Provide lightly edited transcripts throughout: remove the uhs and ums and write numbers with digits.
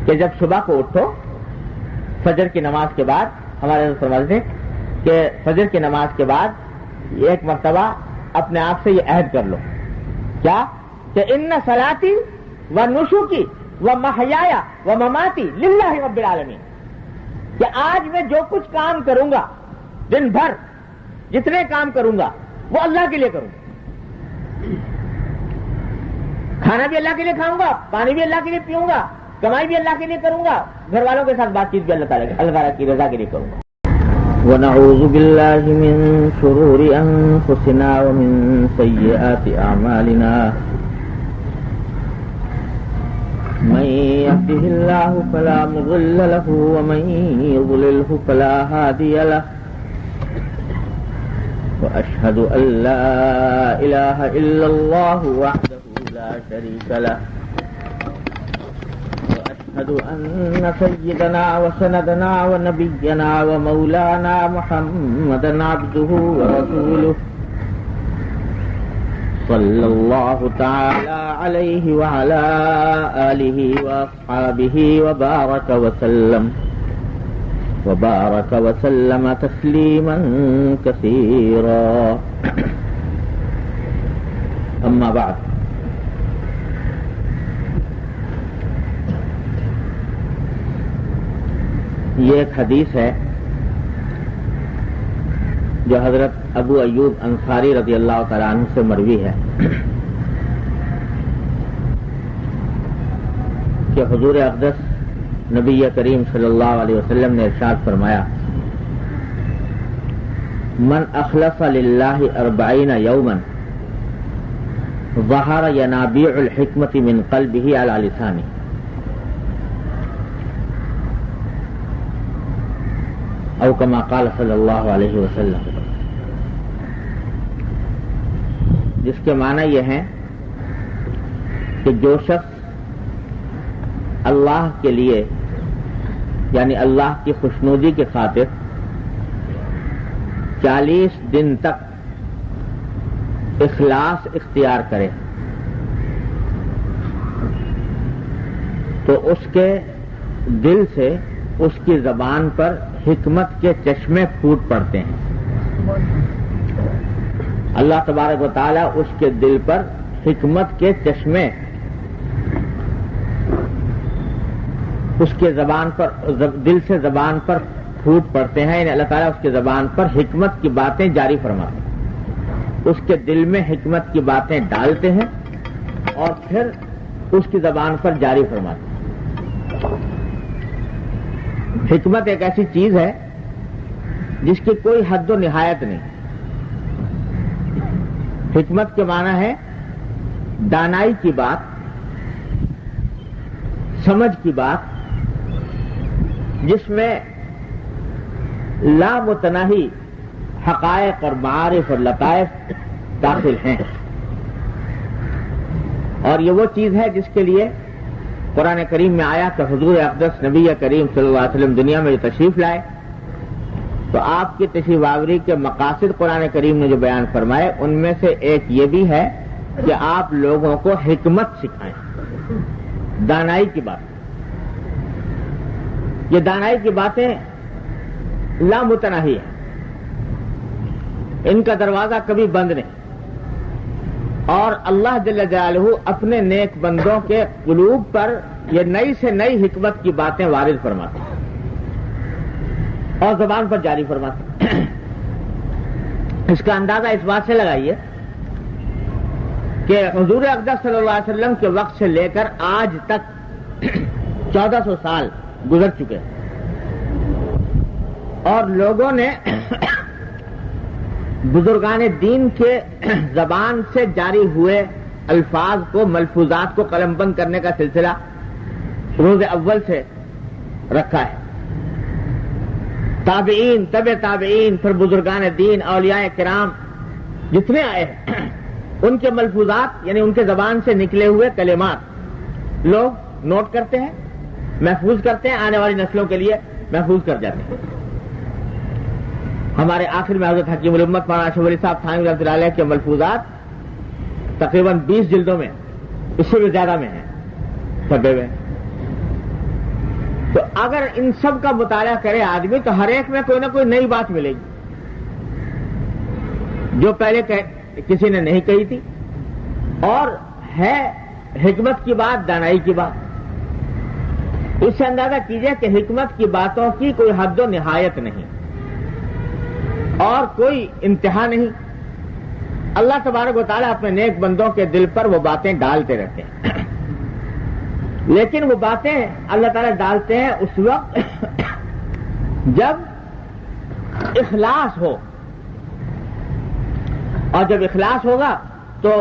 کہ جب صبح کو اٹھو فجر کی نماز کے بعد، ہمارے حضرت فرماتے تھے کہ فجر کی نماز کے بعد ایک مرتبہ اپنے آپ سے یہ عہد کر لو، کیا کہ ان صلاتی و نسکی و محیایا و مماتی للہ رب العالمین، کہ آج میں جو کچھ کام کروں گا دن بھر، جتنے کام کروں گا وہ اللہ کے لیے کروں گا، کھانا بھی اللہ کے لیے کھاؤں گا، پانی بھی اللہ کے لیے پیوں گا، کمائی بھی اللہ کے لیے کروں گا، گھر والوں کے ساتھ بات چیت بھی اللہ تعالیٰ کی رضا کے لیے کروں گا۔ ونعوذ بالله من شرور أنفسنا ومن سيئات أعمالنا، من يهده الله فلا مضل له ومن يضلله فلا هادي له، وأشهد أن لا إله إلا الله وحده لا شريك له، وأشهد أن سيدنا وسندنا ونبينا ومولانا محمدا عبده ورسوله، صلى الله تعالى عليه وعلى آله وأصحابه وبارك وسلم تسليما كثيرا، أما بعد، یہ ایک حدیث ہے جو حضرت ابو ایوب انصاری رضی اللہ تعالیٰ عنہ سے مروی ہے کہ حضور اقدس نبی کریم صلی اللہ علیہ وسلم نے ارشاد فرمایا، من اخلص للہ 40 یوما ظہر ینابیع الحکمت من قلبہ علی لسانہ، او کما قال صلی اللہ علیہ وسلم، جس کے معنی یہ ہیں کہ جو شخص اللہ کے لیے یعنی اللہ کی خوشنودی کی خاطر 40 دن تک اخلاص اختیار کرے تو اس کے دل سے اس کی زبان پر حکمت کے چشمے پھوٹ پڑتے ہیں، اللہ تبارک و تعالیٰ اس کے دل پر حکمت کے چشمے اس کے زبان پر دل سے زبان پر پھوٹ پڑتے ہیں، یعنی اللہ تعالیٰ اس کے زبان پر حکمت کی باتیں جاری فرماتے ہیں، اس کے دل میں حکمت کی باتیں ڈالتے ہیں اور پھر اس کی زبان پر جاری فرماتے ہیں۔ حکمت ایک ایسی چیز ہے جس کی کوئی حد و نہایت نہیں۔ حکمت کے معنی ہے دانائی کی بات، سمجھ کی بات، جس میں لامتناہی حقائق اور معارف اور لطائف داخل ہیں، اور یہ وہ چیز ہے جس کے لیے قرآن کریم میں آیا کہ حضور اقدس نبی کریم صلی اللہ علیہ وسلم دنیا میں جو تشریف لائے تو آپ کی تشریف آوری کے مقاصد قرآن کریم نے جو بیان فرمائے ان میں سے ایک یہ بھی ہے کہ آپ لوگوں کو حکمت سکھائیں، دانائی کی بات۔ یہ دانائی کی باتیں لامتناہی ہیں، ان کا دروازہ کبھی بند نہیں، اور اللہ جل جلالہ اپنے نیک بندوں کے قلوب پر یہ نئی سے نئی حکمت کی باتیں وارد فرماتے ہیں اور زبان پر جاری فرماتے ہیں۔ اس کا اندازہ اس بات سے لگائیے کہ حضور اقدس صلی اللہ علیہ وسلم کے وقت سے لے کر آج تک 1400 سال گزر چکے ہیں، اور لوگوں نے بزرگان دین کے زبان سے جاری ہوئے الفاظ کو، ملفوظات کو قلم بند کرنے کا سلسلہ روز اول سے رکھا ہے۔ تابعین، تبع تابعین، پھر بزرگان دین، اولیاء کرام جتنے آئے ہیں ان کے ملفوظات یعنی ان کے زبان سے نکلے ہوئے کلمات لوگ نوٹ کرتے ہیں، محفوظ کرتے ہیں، آنے والی نسلوں کے لیے محفوظ کر جاتے ہیں۔ ہمارے آخر میں حضرت حکیم الامت مولانا اشرف علی صاحب تھانوی رحمۃ اللہ علیہ کے ملفوظات تقریباً 20 جلدوں میں، اس سے بھی زیادہ میں ہیں چھپے ہوئے، تو اگر ان سب کا مطالعہ کرے آدمی تو ہر ایک میں کوئی نہ کوئی نئی بات ملے گی جو پہلے کسی نے نہیں کہی تھی، اور ہے حکمت کی بات، دانائی کی بات۔ اس سے اندازہ کیجئے کہ حکمت کی باتوں کی کوئی حد و نہایت نہیں اور کوئی انتہا نہیں۔ اللہ تبارک و تعالیٰ اپنے نیک بندوں کے دل پر وہ باتیں ڈالتے رہتے ہیں، لیکن وہ باتیں اللہ تعالیٰ ڈالتے ہیں اس وقت جب اخلاص ہو، اور جب اخلاص ہوگا تو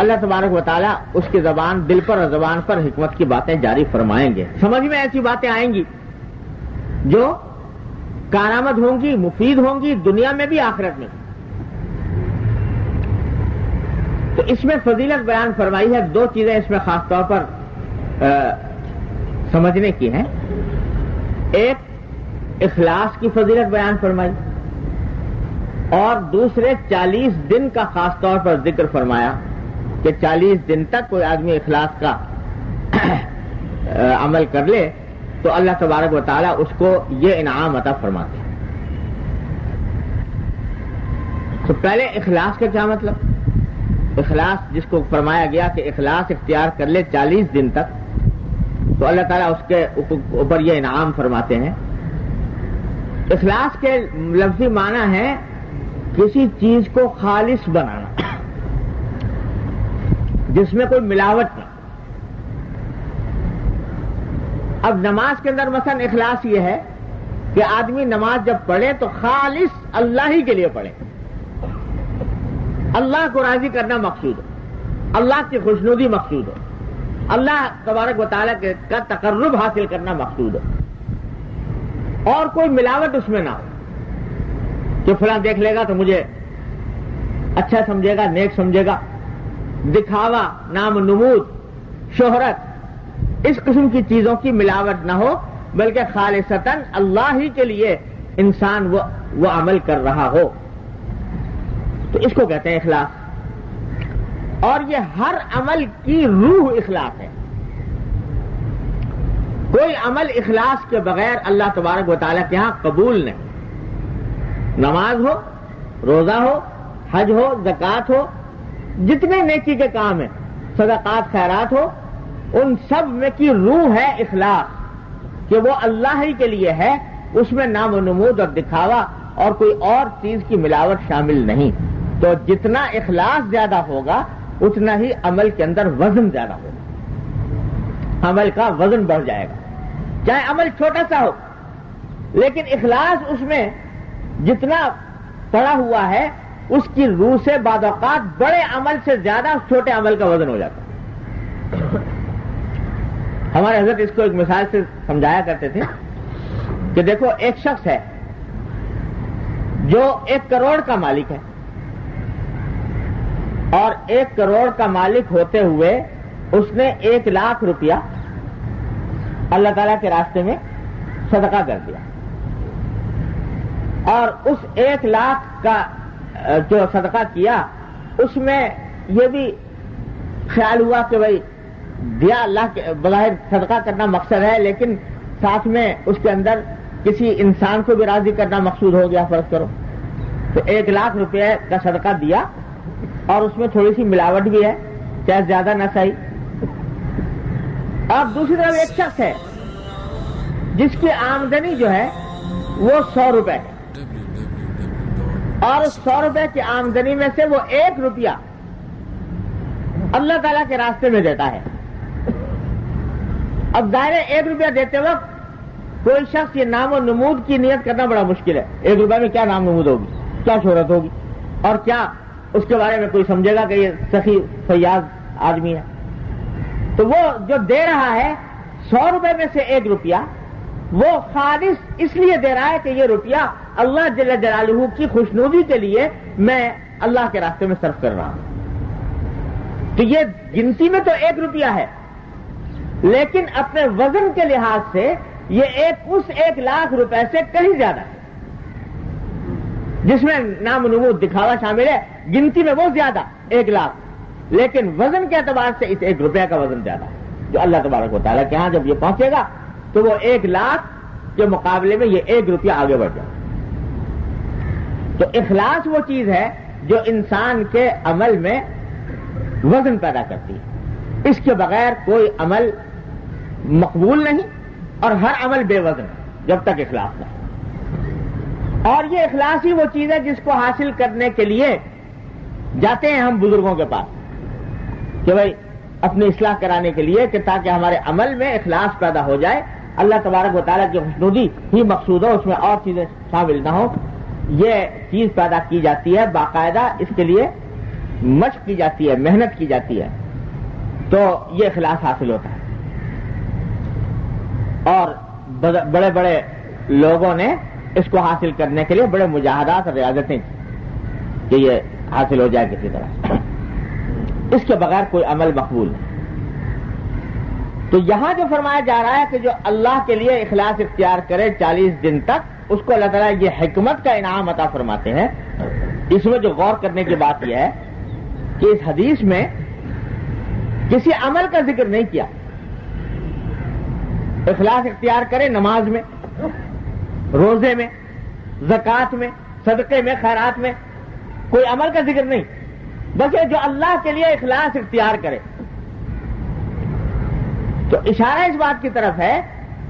اللہ تبارک و تعالیٰ اس کی زبان، دل پر اور زبان پر حکمت کی باتیں جاری فرمائیں گے۔ سمجھ میں ایسی باتیں آئیں گی جو کارآمد ہوں گی، مفید ہوں گی، دنیا میں بھی آخرت میں بھی۔ تو اس میں فضیلت بیان فرمائی ہے، دو چیزیں اس میں خاص طور پر سمجھنے کی ہیں۔ ایک اخلاص کی فضیلت بیان فرمائی، اور دوسرے 40 دن کا خاص طور پر ذکر فرمایا کہ 40 دن تک کوئی آدمی اخلاص کا عمل کر لے تو اللہ تبارک و تعالیٰ اس کو یہ انعام عطا فرماتے ہیں۔ تو پہلے اخلاص کا کیا مطلب؟ اخلاص جس کو فرمایا گیا کہ اخلاص اختیار کر لے 40 دن تک تو اللہ تعالیٰ اس کے اوپر یہ انعام فرماتے ہیں۔ اخلاص کے لفظی معنی ہے کسی چیز کو خالص بنانا جس میں کوئی ملاوٹ نہ۔ اب نماز کے اندر مثلا اخلاص یہ ہے کہ آدمی نماز جب پڑھے تو خالص اللہ ہی کے لیے پڑھے، اللہ کو راضی کرنا مقصود ہو، اللہ کی خوشنودی مقصود ہو، اللہ تبارک و تعالیٰ کا تقرب حاصل کرنا مقصود ہو، اور کوئی ملاوٹ اس میں نہ ہو کہ فلاں دیکھ لے گا تو مجھے اچھا سمجھے گا، نیک سمجھے گا، دکھاوا، نام نمود، شہرت، اس قسم کی چیزوں کی ملاوٹ نہ ہو، بلکہ خالصتاً اللہ ہی کے لیے انسان وہ عمل کر رہا ہو، تو اس کو کہتے ہیں اخلاص۔ اور یہ ہر عمل کی روح اخلاص ہے۔ کوئی عمل اخلاص کے بغیر اللہ تبارک و تعالیٰ کے ہاں قبول نہیں۔ نماز ہو، روزہ ہو، حج ہو، زکوٰۃ ہو، جتنے نیکی کے کام ہیں، صدقات، خیرات ہو، ان سب میں کی روح ہے اخلاص، کہ وہ اللہ ہی کے لیے ہے، اس میں نام و نمود اور دکھاوا اور کوئی اور چیز کی ملاوٹ شامل نہیں۔ تو جتنا اخلاص زیادہ ہوگا اتنا ہی عمل کے اندر وزن زیادہ ہوگا، عمل کا وزن بڑھ جائے گا، چاہے عمل چھوٹا سا ہو، لیکن اخلاص اس میں جتنا پڑا ہوا ہے اس کی روح سے بعض اوقات بڑے عمل سے زیادہ چھوٹے عمل کا وزن ہو جاتا ہے۔ ہمارے حضرت اس کو ایک مثال سے سمجھایا کرتے تھے کہ دیکھو ایک شخص ہے جو 1 کروڑ کا مالک ہے، اور 1 کروڑ کا مالک ہوتے ہوئے اس نے 1 لاکھ روپیہ اللہ تعالیٰ کے راستے میں صدقہ کر دیا، اور اس 1 لاکھ کا جو صدقہ کیا اس میں یہ بھی خیال ہوا کہ بھائی دیا اللہ کے بظاہر صدقہ کرنا مقصد ہے، لیکن ساتھ میں اس کے اندر کسی انسان کو بھی راضی کرنا مقصود ہو گیا، فرض کرو تو 1 لاکھ روپے کا صدقہ دیا اور اس میں تھوڑی سی ملاوٹ بھی ہے، چاہے زیادہ نہ صحیح۔ اور دوسری طرف ایک شخص ہے جس کی آمدنی جو ہے وہ 100 روپے ہے، اور اس 100 روپے کی آمدنی میں سے وہ 1 روپیہ اللہ تعالیٰ کے راستے میں دیتا ہے۔ اب ظاہر ہے 1 روپیہ دیتے وقت کوئی شخص یہ نام و نمود کی نیت کرنا بڑا مشکل ہے۔ 1 روپیہ میں کیا نام نمود ہوگی، کیا شہرت ہوگی، اور کیا اس کے بارے میں کوئی سمجھے گا کہ یہ سخی فیاض آدمی ہے۔ تو وہ جو دے رہا ہے 100 روپے میں سے 1 روپیہ وہ خالص اس لیے دے رہا ہے کہ یہ روپیہ اللہ جل جلالہ کی خوشنودی کے لیے میں اللہ کے راستے میں صرف کر رہا ہوں۔ تو یہ گنتی میں تو 1 روپیہ ہے، لیکن اپنے وزن کے لحاظ سے یہ اس 1 لاکھ روپے سے کہیں زیادہ ہے، جس میں نام و نمود دکھاوا شامل ہے۔ گنتی میں وہ زیادہ 1 لاکھ، لیکن وزن کے اعتبار سے اس 1 روپیہ کا وزن زیادہ ہے، جو اللہ تبارک و تعالیٰ کے ہاں جب یہ پہنچے گا تو وہ 1,00,000 کے مقابلے میں یہ 1 روپیہ آگے بڑھ جائے. تو اخلاص وہ چیز ہے جو انسان کے عمل میں وزن پیدا کرتی ہے. اس کے بغیر کوئی عمل مقبول نہیں اور ہر عمل بے وزن جب تک اخلاص نہ. اور یہ اخلاص ہی وہ چیز ہے جس کو حاصل کرنے کے لیے جاتے ہیں ہم بزرگوں کے پاس کہ بھائی اپنی اصلاح کرانے کے لیے کہ تاکہ ہمارے عمل میں اخلاص پیدا ہو جائے, اللہ تبارک و تعالیٰ کی خوشنودی ہی مقصود ہو, اس میں اور چیزیں شامل نہ ہو. یہ چیز پیدا کی جاتی ہے, باقاعدہ اس کے لیے مشق کی جاتی ہے, محنت کی جاتی ہے, تو یہ اخلاص حاصل ہوتا ہے. اور بڑے بڑے لوگوں نے اس کو حاصل کرنے کے لیے بڑے مجاہدات اور ریاضتیں کہ یہ حاصل ہو جائے کسی طرح. اس کے بغیر کوئی عمل مقبول نہیں. تو یہاں جو فرمایا جا رہا ہے کہ جو اللہ کے لیے اخلاص اختیار کرے 40 دن تک, اس کو اللہ تعالیٰ یہ حکمت کا انعام عطا فرماتے ہیں. اس میں جو غور کرنے کی بات یہ ہے کہ اس حدیث میں کسی عمل کا ذکر نہیں کیا. اخلاص اختیار کرے نماز میں, روزے میں, زکوٰۃ میں, صدقے میں, خیرات میں, کوئی عمل کا ذکر نہیں, بس یہ جو اللہ کے لیے اخلاص اختیار کرے. تو اشارہ اس بات کی طرف ہے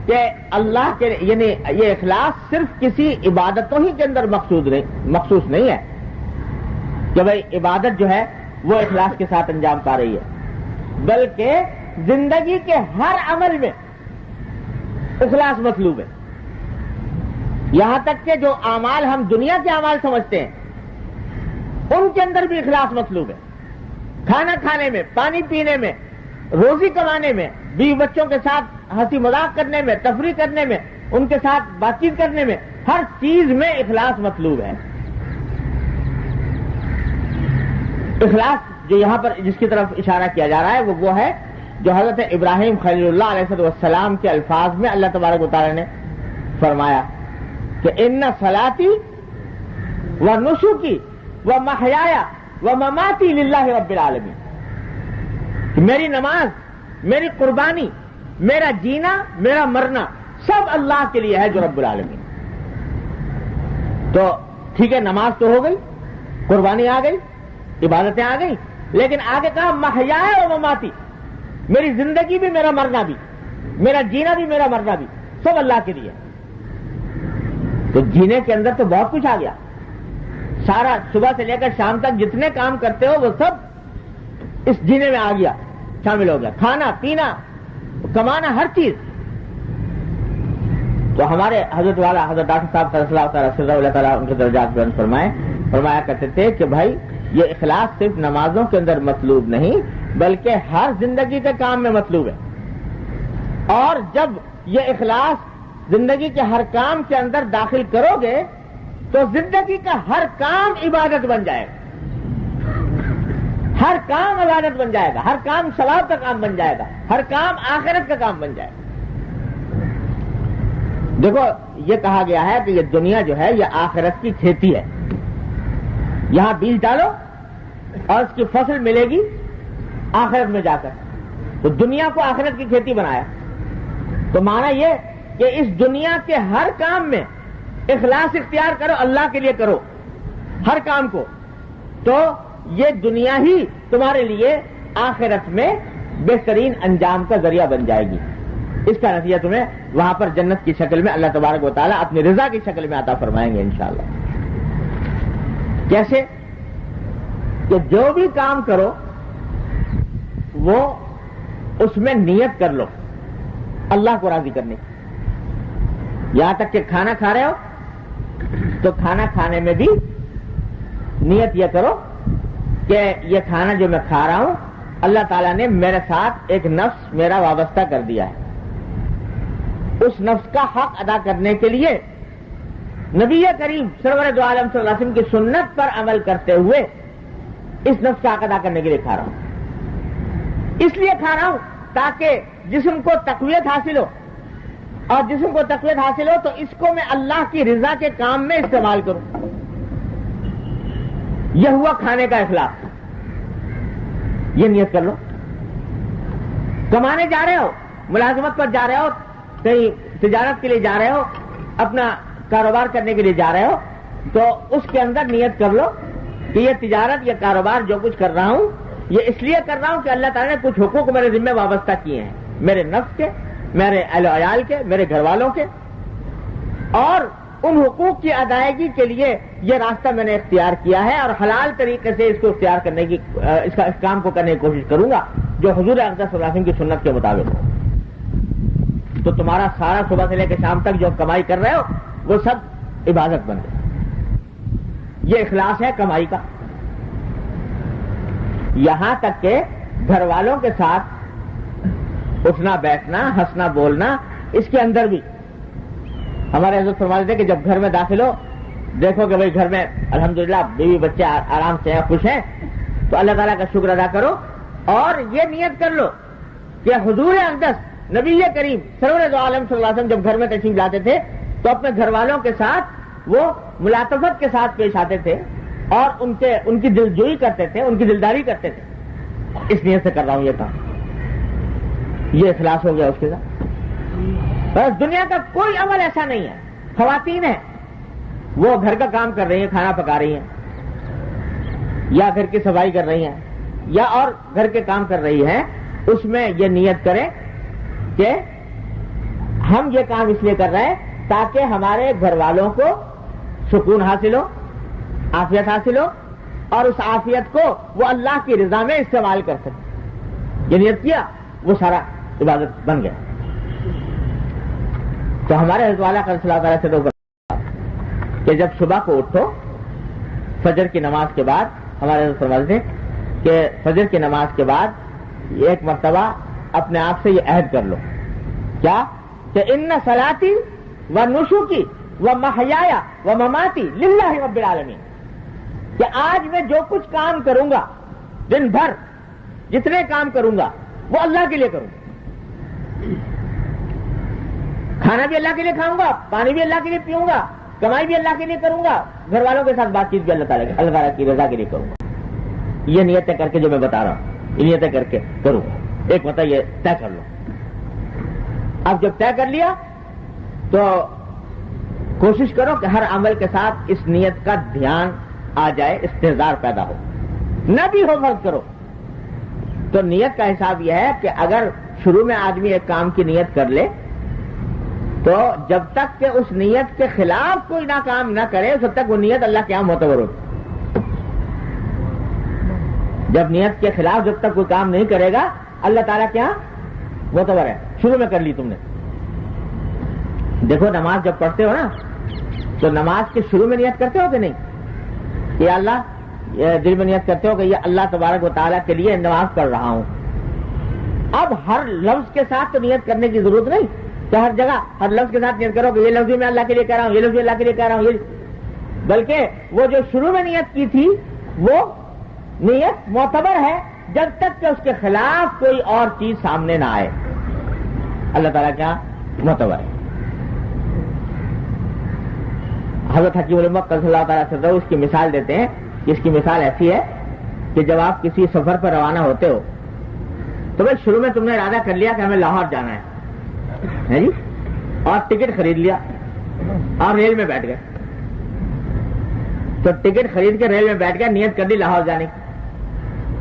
کہ اللہ کے یعنی یہ اخلاص صرف کسی عبادتوں ہی کے اندر مخصوص نہیں ہے کہ بھائی عبادت جو ہے وہ اخلاص کے ساتھ انجام پا رہی ہے, بلکہ زندگی کے ہر عمل میں اخلاص مطلوب ہے. یہاں تک کہ جو اعمال ہم دنیا کے اعمال سمجھتے ہیں ان کے اندر بھی اخلاص مطلوب ہے. کھانا کھانے میں, پانی پینے میں, روزی کمانے میں, بیوی بچوں کے ساتھ ہنسی مذاق کرنے میں, تفریح کرنے میں, ان کے ساتھ بات چیت کرنے میں, ہر چیز میں اخلاص مطلوب ہے. اخلاص جو یہاں پر جس کی طرف اشارہ کیا جا رہا ہے وہ ہے جو حضرت ابراہیم خلیل اللہ علیہ السلام کے الفاظ میں اللہ تبارک و تعالی نے فرمایا کہ ان صلاتی و نسکی و محیایا و مماتی للہ رب العالمین, میری نماز, میری قربانی, میرا جینا, میرا مرنا سب اللہ کے لیے ہے جو رب العالمین. تو ٹھیک ہے, نماز تو ہو گئی, قربانی آ گئی, عبادتیں آ گئی, لیکن آگے کہا محیایا و مماتی, میری زندگی بھی, میرا مرنا بھی, میرا جینا بھی, میرا مرنا بھی سب اللہ کے لیے. تو جینے کے اندر تو بہت کچھ آ گیا, سارا صبح سے لے کر شام تک جتنے کام کرتے ہو وہ سب اس جینے میں آ گیا, شامل ہو گیا. کھانا پینا, کمانا, ہر چیز. تو ہمارے حضرت والا حضرت ڈاکٹر صاحب صلی اللہ تعالیٰ ان کے درجات بلند فرمایا کرتے تھے کہ بھائی یہ اخلاص صرف نمازوں کے اندر مطلوب نہیں بلکہ ہر زندگی کے کام میں مطلوب ہے. اور جب یہ اخلاص زندگی کے ہر کام کے اندر داخل کرو گے تو زندگی کا ہر کام عبادت بن جائے گا, ہر کام عبادت بن جائے گا, ہر کام ثواب کا کام بن جائے گا, ہر کام آخرت کا کام بن جائے گا. دیکھو یہ کہا گیا ہے کہ یہ دنیا جو ہے یہ آخرت کی کھیتی ہے. یہاں بیج ڈالو اور اس کی فصل ملے گی آخرت میں جا کر. تو دنیا کو آخرت کی کھیتی بنایا. تو معنی یہ کہ اس دنیا کے ہر کام میں اخلاص اختیار کرو, اللہ کے لیے کرو ہر کام کو, تو یہ دنیا ہی تمہارے لیے آخرت میں بہترین انجام کا ذریعہ بن جائے گی. اس کا نتیجہ تمہیں وہاں پر جنت کی شکل میں اللہ تبارک و تعالیٰ اپنی رضا کی شکل میں عطا فرمائیں گے انشاءاللہ. کیسے کہ جو بھی کام کرو وہ اس میں نیت کر لو اللہ کو راضی کرنے کی. یہاں تک کہ کھانا کھا رہے ہو تو کھانا کھانے میں بھی نیت یہ کرو کہ یہ کھانا جو میں کھا رہا ہوں اللہ تعالیٰ نے میرے ساتھ ایک نفس میرا وابستہ کر دیا ہے. اس نفس کا حق ادا کرنے کے لیے نبی کریم سرور دو عالم صلی اللہ علیہ وسلم کی سنت پر عمل کرتے ہوئے اس نفس کا حق ادا کرنے کے لیے کھا رہا ہوں. اس لیے کھا رہا ہوں تاکہ جسم کو تقویت حاصل ہو, اور جسم کو تقویت حاصل ہو تو اس کو میں اللہ کی رضا کے کام میں استعمال کروں. یہ ہوا کھانے کا اخلاص. یہ نیت کر لو. کمانے جا رہے ہو, ملازمت پر جا رہے ہو, کہیں تجارت کے لیے جا رہے ہو، اپنا کاروبار کرنے کے لیے جا رہے ہو، تو اس کے اندر نیت کر لو کہ یہ تجارت یا کاروبار جو کچھ کر رہا ہوں یہ اس لیے کر رہا ہوں کہ اللہ تعالیٰ نے کچھ حقوق میرے ذمہ وابستہ کیے ہیں، میرے نفس کے، میرے اہل و عیال کے، میرے گھر والوں کے، اور ان حقوق کی ادائیگی کے لیے یہ راستہ میں نے اختیار کیا ہے، اور حلال طریقے سے اس کو اختیار کرنے کی اس کام کو کرنے کی کوشش کروں گا جو حضور اقدس صلی اللہ علیہ وسلم کی سنت کے مطابق ہو۔ تو تمہارا سارا صبح سے لے کے شام تک جو کمائی کر رہے ہو وہ سب عبادت بن گئی۔ یہ اخلاص ہے کمائی کا۔ یہاں تک کہ گھر والوں کے ساتھ اٹھنا بیٹھنا، ہنسنا بولنا، اس کے اندر بھی ہمارے حضرت فرماتے تھے کہ جب گھر میں داخل ہو دیکھو کہ بھئی گھر میں الحمدللہ بیوی بچے آرام سے ہیں، خوش ہیں، تو اللہ تعالیٰ کا شکر ادا کرو، اور یہ نیت کر لو کہ حضور اقدس نبی کریم سرور دو عالم صلی اللہ علیہ وسلم جب گھر میں تشریف لاتے تھے تو اپنے گھر والوں کے ساتھ وہ ملاطفت کے ساتھ پیش آتے تھے اور ان کی دلجوئی کرتے تھے، ان کی دلداری کرتے تھے۔ اس نیت سے کر رہا ہوں یہ کام، یہ اخلاص ہو گیا اس کے ساتھ۔ بس دنیا کا کوئی عمل ایسا نہیں ہے۔ خواتین ہیں وہ گھر کا کام کر رہی ہیں، کھانا پکا رہی ہیں یا گھر کی صفائی کر رہی ہیں یا اور گھر کے کام کر رہی ہیں، اس میں یہ نیت کریں کہ ہم یہ کام اس لیے کر رہے ہیں تاکہ ہمارے گھر والوں کو سکون حاصل ہو، عافیت حاصل ہو، اور اس عافیت کو وہ اللہ کی رضا میں استعمال کر سکے۔ یہ نیت کیا، وہ سارا عبادت بن گیا۔ تو ہمارے حضرت والا صلی اللہ علیہ وسلم کہ جب صبح کو اٹھو فجر کی نماز کے بعد، ہمارے حضرت فرماتے تھے کہ فجر کی نماز کے بعد ایک مرتبہ اپنے آپ سے یہ عہد کر لو، کیا کہ ان صلاتی و نسکی و محیای و مماتی للہ رب العالمین، کہ آج میں جو کچھ کام کروں گا، دن بھر جتنے کام کروں گا وہ اللہ کے لیے کروں گا۔ کھانا بھی اللہ کے لیے کھاؤں گا، پانی بھی اللہ کے لیے پیوں گا، کمائی بھی اللہ کے لیے کروں گا، گھر والوں کے ساتھ بات چیت بھی اللہ تعالیٰ کی رضا کے لیے کروں گا۔ یہ نیتیں کر کے جو میں بتا رہا ہوں، یہ نیتیں کر کے کروں گا۔ ایک مطلب یہ طے کر لو۔ اب جب طے کر لیا تو کوشش کرو کہ ہر عمل کے ساتھ اس نیت کا دھیان آ جائے، استحضار پیدا ہو، نہ بھی ہو فرض کرو۔ تو نیت کا حساب یہ ہے کہ اگر شروع میں آدمی ایک کام کی نیت کر لے تو جب تک کہ اس نیت کے خلاف کوئی نہ کام نہ کرے اس وقت تک وہ نیت اللہ کے یہاں معتبر ہوتی۔ جب نیت کے خلاف جب تک کوئی کام نہیں کرے گا اللہ تعالیٰ کے یہاں معتبر ہے۔ شروع میں کر لی تم نے۔ دیکھو نماز جب پڑھتے ہو نا تو نماز کے شروع میں نیت کرتے ہو کہ نہیں کہ اللہ، یہ دل میں نیت کرتے ہو کہ یہ اللہ تبارک و تعالیٰ کے لیے نماز پڑھ رہا ہوں۔ اب ہر لفظ کے ساتھ تو نیت کرنے کی ضرورت نہیں کہ ہر جگہ ہر لفظ کے ساتھ نیت کرو کہ یہ لفظ میں اللہ کے لیے کہہ رہا ہوں، یہ لفظ اللہ کے لیے کہہ رہا ہوں، بلکہ وہ جو شروع میں نیت کی تھی وہ نیت معتبر ہے جب تک کہ اس کے خلاف کوئی اور چیز سامنے نہ آئے۔ اللہ تعالیٰ کیا معتبر ہے۔ حضرت حکیم الامہ صلی اللہ تعالیٰ سے اس کی مثال دیتے ہیں کہ اس کی مثال ایسی ہے کہ جب آپ کسی سفر پر روانہ ہوتے ہو تو بھائی شروع میں تم نے ارادہ کر لیا کہ ہمیں لاہور جانا ہے جی، اور ٹکٹ خرید لیا اور ریل میں بیٹھ گئے۔ تو ٹکٹ خرید کے ریل میں بیٹھ گئے، نیت کر لی لاہور جانے کی۔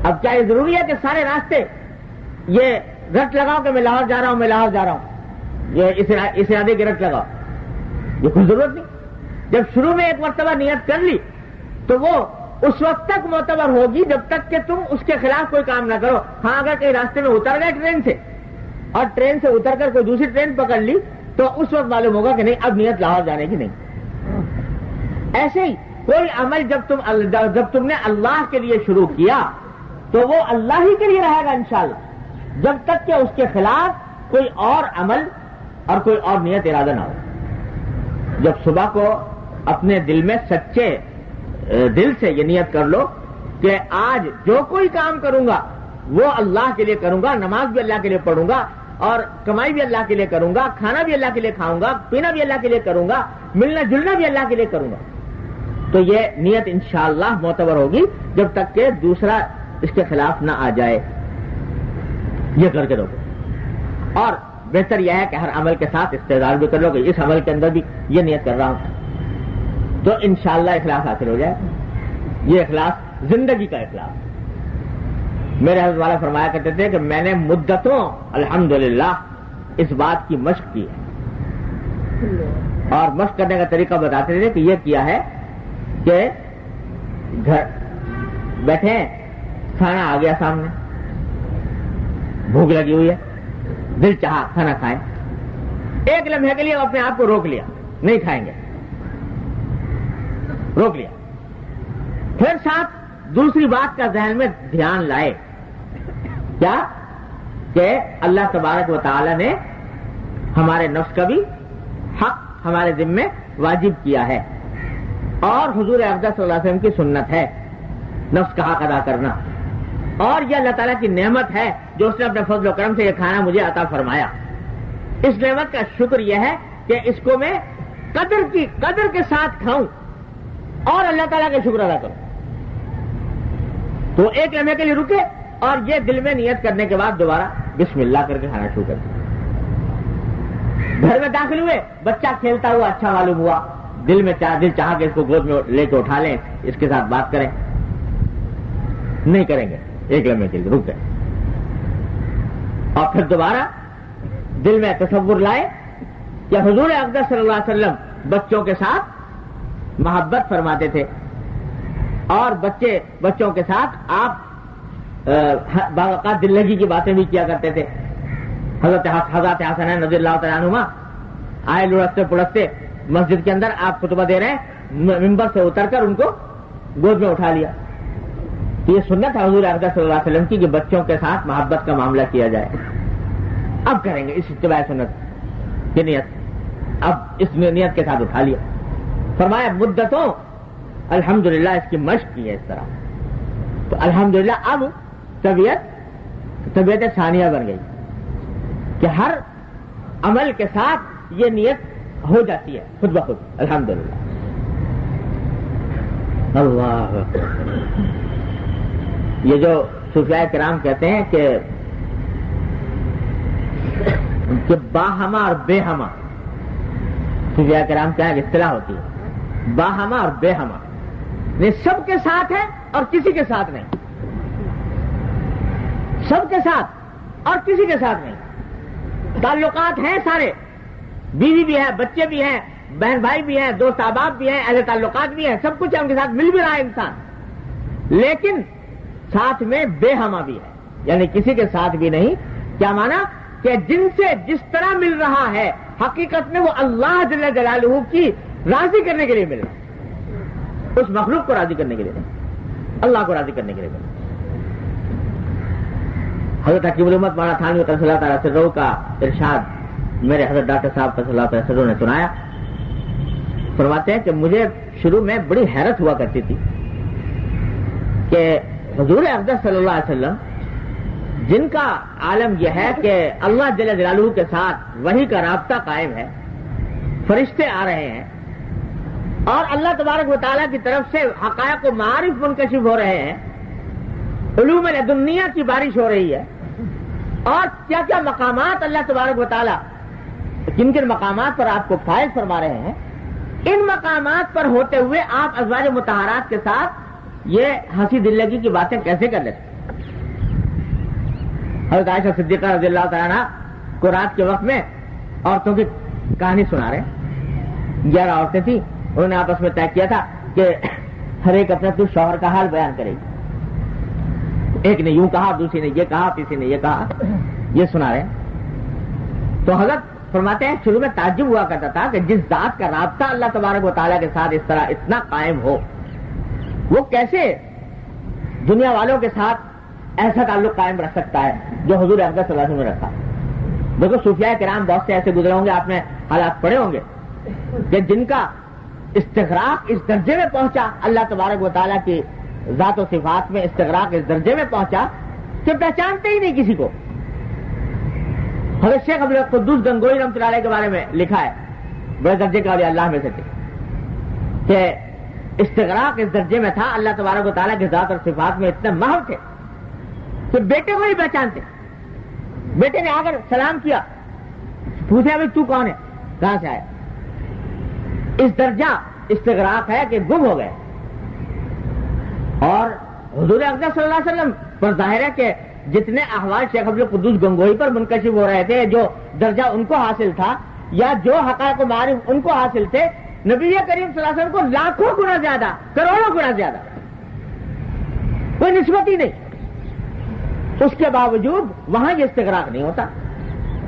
اب کیا یہ ضروری ہے کہ سارے راستے یہ رٹ لگاؤ کہ میں لاہور جا رہا ہوں، میں لاہور جا رہا ہوں، یہ اس ارادے کی رٹ لگاؤ؟ یہ کوئی ضرورت نہیں۔ جب شروع میں ایک مرتبہ نیت کر لی تو وہ اس وقت تک معتبر ہوگی جب تک کہ تم اس کے خلاف کوئی کام نہ کرو۔ ہاں اگر کہیں راستے میں اتر گئے ٹرین سے اور ٹرین سے اتر کر کوئی دوسری ٹرین پکڑ لی تو اس وقت معلوم ہوگا کہ نہیں اب نیت لاہور جانے کی نہیں۔ ایسے ہی کوئی عمل جب تم نے اللہ کے لیے شروع کیا تو وہ اللہ ہی کے لیے رہے گا انشاءاللہ، جب تک کہ اس کے خلاف کوئی اور عمل اور کوئی اور نیت ارادہ نہ ہو۔ جب صبح کو اپنے دل میں سچے دل سے یہ نیت کر لو کہ آج جو کوئی کام کروں گا وہ اللہ کے لیے کروں گا، نماز بھی اللہ کے لیے پڑھوں گا اور کمائی بھی اللہ کے لیے کروں گا، کھانا بھی اللہ کے لیے کھاؤں گا، پینا بھی اللہ کے لیے کروں گا، ملنا جلنا بھی اللہ کے لیے کروں گا، تو یہ نیت انشاءاللہ معتبر ہوگی جب تک کہ دوسرا اس کے خلاف نہ آ جائے۔ یہ کر کے دو۔ اور بہتر یہ ہے کہ ہر عمل کے ساتھ استعداد بھی کر لو کہ اس عمل کے اندر بھی یہ نیت کر رہا ہوں، تو انشاءاللہ اخلاص حاصل ہو جائے. یہ اخلاص زندگی کا اخلاص. میرے حضرت والا فرمایا کرتے تھے کہ میں نے مدتوں الحمدللہ اس بات کی مشق کی ہے، اور مشق کرنے کا طریقہ بتاتے تھے کہ یہ کیا ہے کہ گھر بیٹھے ہیں، کھانا آ گیا سامنے، بھوک لگی ہوئی ہے، دل چاہا کھانا کھائیں، ایک لمحے کے لیے اپنے آپ کو روک لیا، نہیں کھائیں گے، روک لیا. پھر ساتھ دوسری بات کا ذہن میں دھیان لائے، کیا کہ اللہ تبارک و تعالی نے ہمارے نفس کا بھی حق ہمارے ذمے واجب کیا ہے، اور حضور اقدس صلی اللہ علیہ وسلم کی سنت ہے نفس کا حق ادا کرنا، اور یہ اللہ تعالیٰ کی نعمت ہے جو اس نے اپنے فضل و کرم سے یہ کھانا مجھے عطا فرمایا. اس نعمت کا شکر یہ ہے کہ اس کو میں قدر کے ساتھ کھاؤں اور اللہ تعالیٰ کا شکر ادا کروں. تو ایک لمحے کے لیے رکے اور یہ دل میں نیت کرنے کے بعد دوبارہ بسم اللہ کر کے کھانا شروع کر دیا. گھر میں داخل ہوئے، بچہ کھیلتا ہوا اچھا معلوم ہوا، دل چاہا کہ اس کو گود میں لے کے اٹھا لیں، اس کے ساتھ بات کریں، نہیں کریں گے، ایک لمحے کے لیے رک گئے. اور پھر دوبارہ دل میں تصور لائے کہ حضور اقدس صلی اللہ علیہ وسلم بچوں کے ساتھ محبت فرماتے تھے، اور بچوں کے ساتھ آپ باوقات دل لگی کی باتیں بھی کیا کرتے تھے. حضرت حسنین رضی اللہ تعالیٰ عنہما آئے لڑکتے پڑکتے مسجد کے اندر، آپ خطبہ دے رہے ہیں، ممبر سے اتر کر ان کو گود میں اٹھا لیا. یہ سنت ہے حضور اقدس صلی اللہ علیہ وسلم کی کہ بچوں کے ساتھ محبت کا معاملہ کیا جائے. اب کریں گے اس اتباع سنت کی نیت، اب اس نیت کے ساتھ اٹھا لیا. فرمایا مدتوں الحمدللہ اس کی مشق کی ہے اس طرح. تو الحمدللہ اب طبیعت ثانیہ بن گئی کہ ہر عمل کے ساتھ یہ نیت ہو جاتی ہے خود بخود. الحمدللہ. اللہ یہ جو صوفیاء کرام کہتے ہیں کہ باہما اور بے ہما، صوفیاء کرام کیا ہے اصطلاح ہوتی ہے، باہما اور بے ہما، یہ سب کے ساتھ ہے اور کسی کے ساتھ نہیں، سب کے ساتھ اور کسی کے ساتھ نہیں. تعلقات ہیں سارے، بیوی بھی ہے، بچے بھی ہیں، بہن بھائی بھی ہیں، دوست احباب بھی ہیں، اہل تعلقات بھی ہیں، سب کچھ ان کے ساتھ مل بھی رہا ہے انسان، لیکن ساتھ میں بے ہما بھی ہے، یعنی کسی کے ساتھ بھی نہیں. کیا مانا کہ جن سے جس طرح مل رہا ہے حقیقت میں وہ اللہ جل جلالہ کی راضی کرنے کے لیے مل رہا ہے، اس مخلوق کو راضی کرنے کے لیے نہیں، اللہ کو راضی کرنے کے لیے مل رہا ہے. حضرت حکیم الامت مولانا تھانوی قدس اللہ تعالیٰ سرہ کا ارشاد میرے حضرت ڈاکٹر صاحب قدس اللہ تعالیٰ سرہ نے سنایا. فرماتے ہیں کہ مجھے شروع میں بڑی حیرت ہوا کرتی تھی کہ حضور اقدس صلی اللہ علیہ وسلم جن کا عالم یہ ہے کہ اللہ جل جلالہ کے ساتھ وحی کا رابطہ قائم ہے، فرشتے آ رہے ہیں اور اللہ تبارک و تعالیٰ کی طرف سے حقائق و معارف منکشف ہو رہے ہیں، علوم لدنیہ کی بارش ہو رہی ہے، اور کیا کیا مقامات اللہ تبارک و تعالیٰ کن کن مقامات پر آپ کو فائز فرما رہے ہیں. ان مقامات پر ہوتے ہوئے آپ ازواج مطہرات کے ساتھ یہ ہنسی دل لگی کی باتیں کیسے کر لیتے؟ حضرت عائشہ صدیقہ رضی اللہ تعالیٰ عنہ کو رات کے وقت میں عورتوں کی کہانی سنا رہے ہیں. 11 عورتیں تھیں، انہوں نے آپس میں طے کیا تھا کہ ہر ایک اپنے تو شوہر کا حال بیان کرے گی. ایک نے یوں کہا، دوسری نے یہ کہا، تیسری نے یہ کہا، یہ سنا رہے ہیں. تو حضرت فرماتے ہیں شروع میں تعجب ہوا کرتا تھا کہ جس ذات کا رابطہ اللہ تبارک و تعالیٰ کے ساتھ اس طرح اتنا قائم ہو، وہ کیسے دنیا والوں کے ساتھ ایسا تعلق قائم رکھ سکتا ہے جو حضور اقدس صلی اللہ علیہ وسلم نے رکھا. دیکھو صوفیاء کرام بہت سے ایسے گزرے ہوں گے، آپ نے حالات پڑھے ہوں گے کہ جن کا استغراق اس درجے میں پہنچا، اللہ تبارک و تعالیٰ کی ذات و صفات میں استغراق اس درجے میں پہنچا کہ پہچانتے ہی نہیں کسی کو. حضرت شیخ عبدالقدوس گنگوئی رحمۃ اللہ علیہ کے بارے میں لکھا ہے، بڑے درجے کے اولیاء اللہ میں سے تھے، کہ استغراق اس درجے میں تھا، اللہ تبارک و تعالیٰ کی ذات اور صفات میں اتنے محو تھے کہ بیٹے کو نہیں پہچانتے. بیٹے نے آ کر سلام کیا پوچھا بھائی تو کون ہے, کہاں سے آیا؟ اس درجہ استغراق ہے کہ گم ہو گئے. اور حضور اقدس صلی اللہ علیہ وسلم پر ظاہر ہے کہ جتنے احوال شیخ عبد القدوس گنگوہی پر منکشف ہو رہے تھے, جو درجہ ان کو حاصل تھا یا جو حقائق و معارف ان کو حاصل تھے, نبی کریم صلی اللہ علیہ وسلم کو لاکھوں گنا زیادہ, کروڑوں گنا زیادہ, کوئی نسبت ہی نہیں. اس کے باوجود وہاں یہ استغراق نہیں ہوتا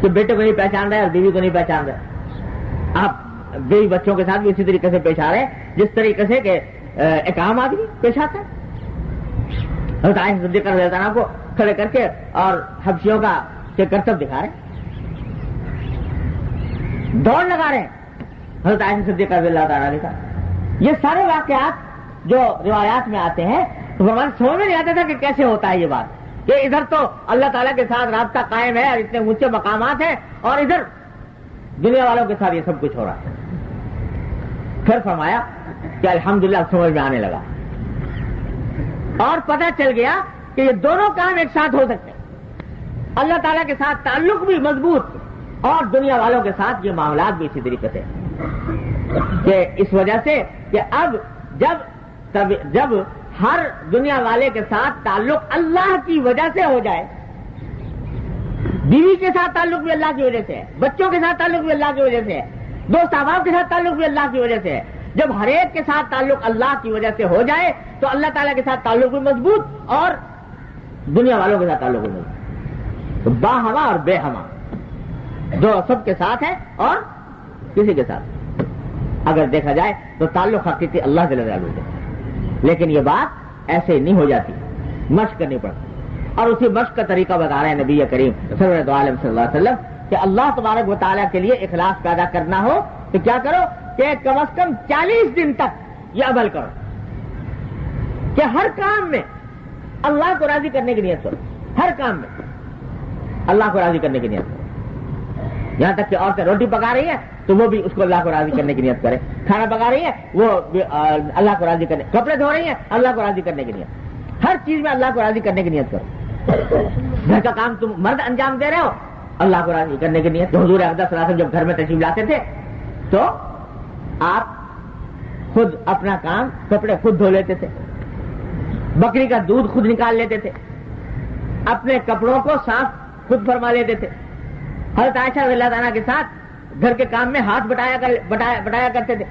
کہ بیٹے کو نہیں پہچان رہے اور بیوی کو نہیں پہچان رہے. آپ بیوی بچوں کے ساتھ بھی اسی طریقے سے پیش آ رہے ہیں جس طریقے سے کہ ایک عام آدمی پیش آتا ہے. حضرت عائشہ صدیقہ رضی اللہ عنہا کو کھڑے کر کے اور حبشیوں کا کرتب دکھا رہے ہیں, دوڑ لگا رہے ہیں. حضرت عائشہ صدیقہ رضی اللہ تعالیٰ عنہا. یہ سارے واقعات جو روایات میں آتے ہیں تو ہمارے سمجھ میں نہیں آتا تھا کہ کیسے ہوتا ہے یہ بات, کہ ادھر تو اللہ تعالیٰ کے ساتھ رابطہ قائم ہے اور اتنے اونچے مقامات ہیں, اور ادھر دنیا والوں کے ساتھ یہ سب کچھ ہو رہا ہے. پھر فرمایا کہ الحمدللہ سمجھ میں آنے لگا اور پتہ چل گیا کہ یہ دونوں کام ایک ساتھ ہو سکتے ہیں. اللہ تعالیٰ کے ساتھ تعلق بھی مضبوط اور دنیا والوں کے ساتھ یہ معاملات بھی اسی طریقے سے, کہ اس وجہ سے کہ اب جب ہر دنیا والے کے ساتھ تعلق اللہ کی وجہ سے ہو جائے, بیوی کے ساتھ تعلق بھی اللہ کی وجہ سے ہے, بچوں کے ساتھ تعلق بھی اللہ کی وجہ سے ہے, دوست احباب کے ساتھ تعلق بھی اللہ کی وجہ سے ہے, جب ہر ایک کے ساتھ تعلق اللہ کی وجہ سے ہو جائے تو اللہ تعالیٰ کے ساتھ تعلق بھی مضبوط اور دنیا والوں کے ساتھ تعلق بھی مضبوط. تو باہما اور بے ہما جو سب کے ساتھ ہے اور کسی کے ساتھ اگر دیکھا جائے تو تعلق حقیقی اللہ جل جلالہ سے. لیکن یہ بات ایسے نہیں ہو جاتی, مشق کرنی پڑتی. اور اسی مشق کا طریقہ بتا رہے ہیں نبی کریم سرور عالم صلی اللہ علیہ وسلم کہ اللہ تبارک و تعالیٰ کے لیے اخلاص پیدا کرنا ہو تو کیا کرو کہ کم از کم 40 دن تک یہ عمل کرو کہ ہر کام میں اللہ کو راضی کرنے کی نیت کرو. ہر کام میں اللہ کو راضی کرنے کی نیت کرو. یہاں تک کہ عورتیں روٹی پکا رہی ہیں تو وہ بھی اس کو اللہ کو راضی کرنے کی نیت کرے, کھانا پکا رہی ہے وہ اللہ کو راضی کرنے, کپڑے دھو رہی ہیں اللہ کو راضی کرنے کی نیت, ہر چیز میں اللہ کو راضی کرنے کی نیت کرو. گھر کا کام تم مرد انجام دے رہے ہو اللہ کو راضی کرنے کی نیت. حضور اقدس صلی اللہ علیہ وسلم جب گھر میں تشریف لاتے تھے تو آپ خود اپنا کام کپڑے خود دھو لیتے تھے, بکری کا دودھ خود نکال لیتے تھے, اپنے کپڑوں کو صاف خود فرما لیتے تھے. حضرت عائشہ رضی اللہ عنہا کے ساتھ گھر کے کام میں ہاتھ بٹایا کرتے تھے.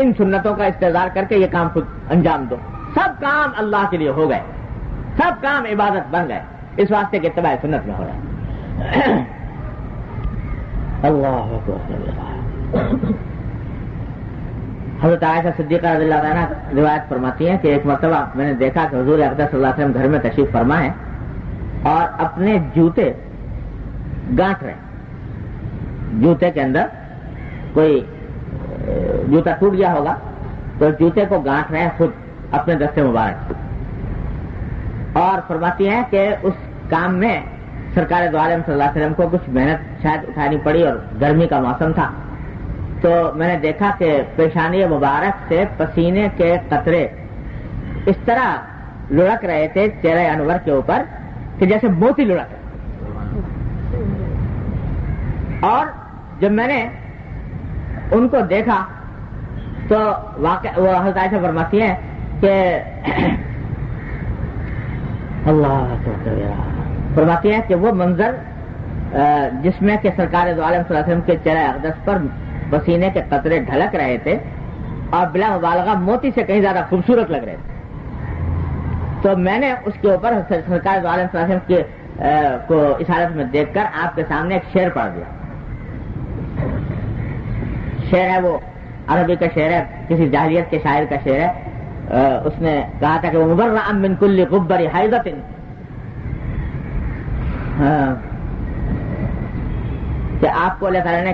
ان سنتوں کا استحضار کر کے یہ کام خود انجام دو. سب کام اللہ کے لیے ہو گئے, سب کام عبادت بن گئے, اس واسطے کہ اتباع سنت میں ہو رہا ہے. اللہ اکبر. حضرت عائشہ صدیقہ رضی اللہ عنہا روایت فرماتی ہیں کہ ایک مرتبہ میں نے دیکھا کہ حضور اقدس صلی اللہ علیہ وسلم گھر میں تشریف فرما ہے اور اپنے جوتے گانٹ رہے. جوتے کے اندر کوئی جوتا ٹوٹ گیا ہوگا تو جوتے کو گانٹ رہے ہیں خود اپنے دستے مبارک. اور فرماتی ہیں کہ اس کام میں سرکار دو عالم صلی اللہ علیہ وسلم کو کچھ محنت شاید اٹھانی پڑی اور گرمی کا موسم تھا, تو میں نے دیکھا کہ پیشانی مبارک سے پسینے کے قطرے اس طرح لڑک رہے تھے چہرے انور کے اوپر کہ جیسے موتی لڑک رہے. اور جب میں نے ان کو دیکھا تو وہ حضرت عائشہ فرماتی ہیں کہ اللہ فرماتی ہیں کہ وہ منظر جس میں کہ سرکار دو عالم صلی اللہ علیہ وسلم کے چہرہ اقدس پر پسینے کے قطرے ڈھلک رہے تھے اور بلا مبالغہ موتی سے کہیں زیادہ خوبصورت لگ رہے تھے, تو میں نے اس کے اوپر سرکار دو عالم صلی اللہ علیہ وسلم کے کو اس حالت میں دیکھ کر آپ کے سامنے ایک شعر پڑھ دیا. شعر ہے وہ عربی کا شعر ہے, کسی جاہلیت کے شاعر کا شعر ہے. اس نے کہا تھا کہ وہ مبرأ من کل غبر حیضۃ, کہ آپ کو اللہ تعالیٰ نے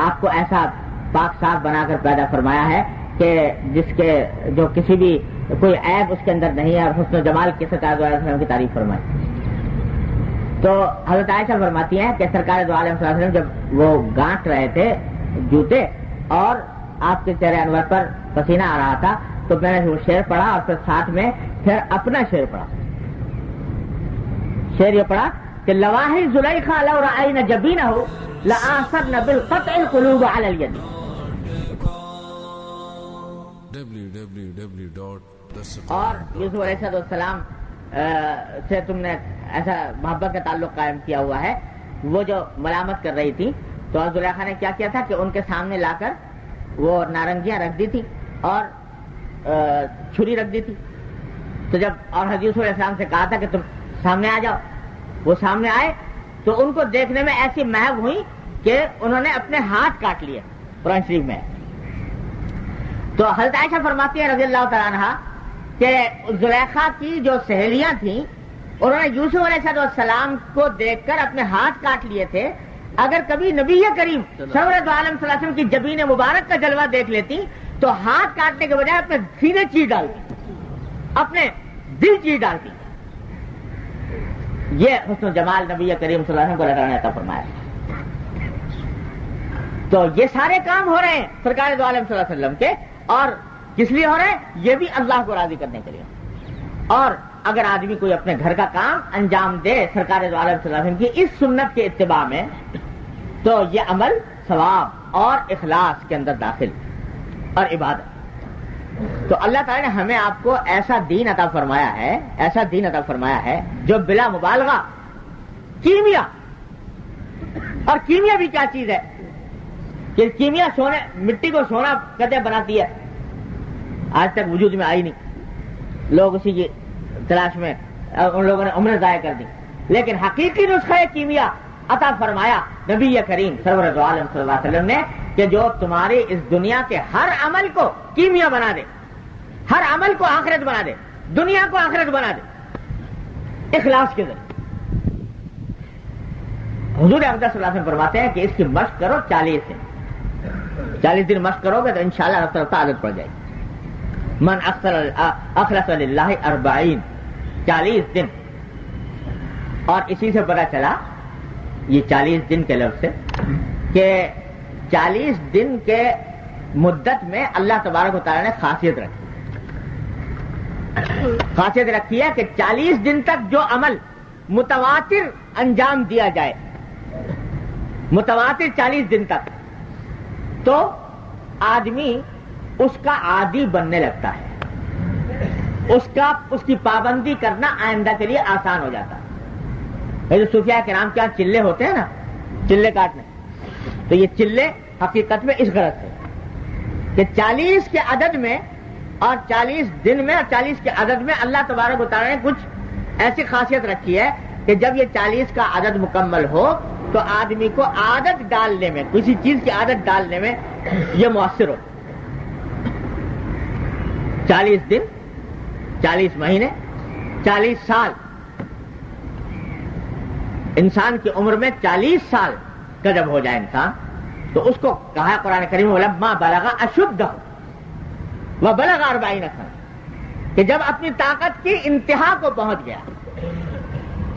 آپ کو ایسا پاک صاف بنا کر پیدا فرمایا ہے کہ جس کے جو کسی بھی کوئی عیب اس کے اندر نہیں ہے, اور حسن و جمال کے سرکار دو عالم صلی اللہ علیہ وسلم کی تعریف فرمائی. تو حضرت عائشہ فرماتی ہیں کہ سرکار دو عالم صلی اللہ علیہ وسلم جب وہ گانٹ رہے تھے جوتے اور آپ کے چہرے انور پر پسینہ آ رہا تھا, تو میں نے وہ شعر پڑھا اور پھر ساتھ میں پھر اپنا شعر پڑھا. شعر یہ پڑھا کہ لواحی زلیخا لو رأین جبینہ لآثرن بالقطع القلوب علی الید. اور یوسف علیہ السلام سے تم نے ایسا محبت کا تعلق قائم کیا ہوا ہے. وہ جو ملامت کر رہی تھی تو زلیخا نے کیا کیا تھا کہ ان کے سامنے لا کر وہ نارنگیاں رکھ دی تھی اور چھری رکھ دی تھی. تو جب اور حضرت یوسف علیہ السلام سے کہا تھا کہ تم سامنے آ جاؤ، وہ سامنے آئے تو ان کو دیکھنے میں ایسی مہک ہوئی کہ انہوں نے اپنے ہاتھ کاٹ لیے. قرآن شریف میں تو حضرت عائشہ فرماتی ہیں رضی اللہ تعالیٰ عنہا کہ زلیخا کی جو سہیلیاں تھیں انہوں نے یوسف علیہ السلام کو دیکھ کر اپنے ہاتھ کاٹ لیے تھے. اگر کبھی نبی کریم سرورت عالم صلی اللہ علیہ وسلم کی جبین مبارک کا جلوہ دیکھ لیتی تو ہاتھ کاٹنے کے بجائے اپنے سینے چیر ڈالتی، اپنے دل چیر ڈالتی. یہ حسن و جمال نبی کریم صلی اللہ علیہ وسلم کو اللہ تعالیٰ نے عطا فرمایا. تو یہ سارے کام ہو رہے ہیں سرکار دو عالم صلی اللہ علیہ وسلم کے، اور کس لیے ہو رہے ہیں؟ یہ بھی اللہ کو راضی کرنے کے لیے. اور اگر آدمی کوئی اپنے گھر کا کام انجام دے سرکار دو عالم صلی اللہ علیہ وسلم کی اس سنت کے اتباع میں تو یہ عمل ثواب اور اخلاص کے اندر داخل اور عبادت. تو اللہ تعالیٰ نے ہمیں آپ کو ایسا دین عطا فرمایا ہے، ایسا دین عطا فرمایا ہے جو بلا مبالغہ کیمیا، اور کیمیا بھی کیا چیز ہے کہ کیمیا سونے مٹی کو سونا کہتے بناتی ہے، آج تک وجود میں آئی نہیں. لوگ اسی کی تلاش میں ان لوگوں نے عمریں ضائع کر دی، لیکن حقیقی نسخہ کیمیا عطا فرمایا نبی کریم سرور دو عالم صلی اللہ علیہ وسلم نے کہ جو تمہاری اس دنیا کے ہر عمل کو کیمیا بنا دے، ہر عمل کو آخرت بنا دے، دنیا کو آخرت بنا دے اخلاص کے ذریعے. حضور اقدس صلی اللہ علیہ وسلم فرماتے ہیں کہ اس کی مشق کرو 40 دن. 40 دن مشق کرو گے تو انشاءاللہ رفتہ رفتہ عادت پڑ جائے گی. من اخلص للہ 40 40 دن. اور اسی سے پتہ چلا یہ 40 دن کے لفظ سے کہ 40 دن کے مدت میں اللہ تبارک و تعالیٰ نے خاصیت رکھی ہے کہ 40 دن تک جو عمل متواتر انجام دیا جائے، متواتر 40 دن تک، تو آدمی اس کا عادی بننے لگتا ہے، اس کی پابندی کرنا آئندہ کے لیے آسان ہو جاتا ہے. جو صوفیاء کرام کیا چلے ہوتے ہیں نا، چلے کاٹنے، تو یہ چلے حقیقت میں اس غرض سے کہ 40 کے عدد میں اور 40 دن میں اور 40 کے عدد میں اللہ تبارک و تعالیٰ نے کچھ ایسی خاصیت رکھی ہے کہ جب یہ 40 کا عدد مکمل ہو تو آدمی کو عادت ڈالنے میں، کسی چیز کی عادت ڈالنے میں یہ مؤثر ہو. 40 دن، 40 مہینے، 40 سال. انسان کی عمر میں 40 سال کا جب ہو جائے انسان تو اس کو کہا قرآن کریم میں لما بلغ اشدہ وبلغ 40 سنہ، کہ جب اپنی طاقت کی انتہا کو پہنچ گیا.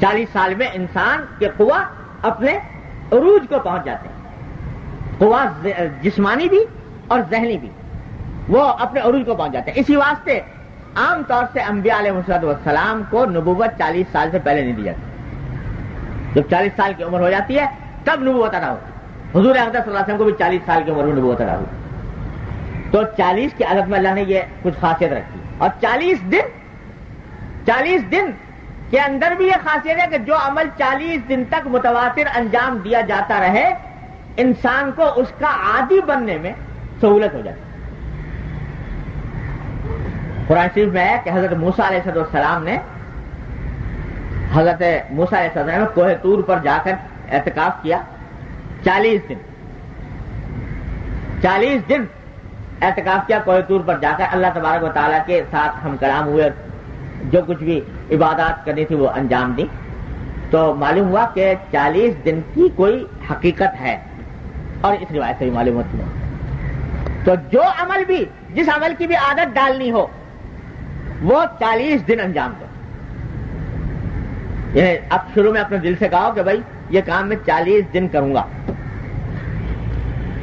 40 سال میں انسان کے قوہ اپنے عروج کو پہنچ جاتے ہیں، قوہ جسمانی بھی اور ذہنی بھی، وہ اپنے عروج کو پہنچ جاتے ہیں. اسی واسطے عام طور سے انبیاء علیہ السلام کو نبوت 40 سال سے پہلے نہیں دی جاتی. جب 40 سال کی عمر ہو جاتی ہے تب نبوت ادا ہوتی. حضور اقدس صلی اللہ علیہ وسلم کو بھی 40 سال کی عمر میں نبوت ادا ہوئی. تو 40 کی عدد میں اللہ نے یہ کچھ خاصیت رکھی. اور 40 دن کے اندر بھی یہ خاصیت ہے کہ جو عمل 40 دن تک متواتر انجام دیا جاتا رہے، انسان کو اس کا عادی بننے میں سہولت ہو جاتی. قرآن شریف میں ہے کہ حضرت موسیٰ علیہ السلام نے کوہ طور پر جا کر اعتکاف کیا 40 دن اعتکاف کیا کوہ طور پر جا کر. اللہ تبارک و تعالیٰ کے ساتھ ہم کلام ہوئے، جو کچھ بھی عبادات کرنی تھی وہ انجام دی. تو معلوم ہوا کہ 40 دن کی کوئی حقیقت ہے، اور اس روایت سے بھی معلوم ہوتی ہے. تو جو عمل بھی، جس عمل کی بھی عادت ڈالنی ہو وہ 40 دن انجام دو. اب شروع میں اپنے دل سے کہو کہ بھائی یہ کام میں 40 دن کروں گا،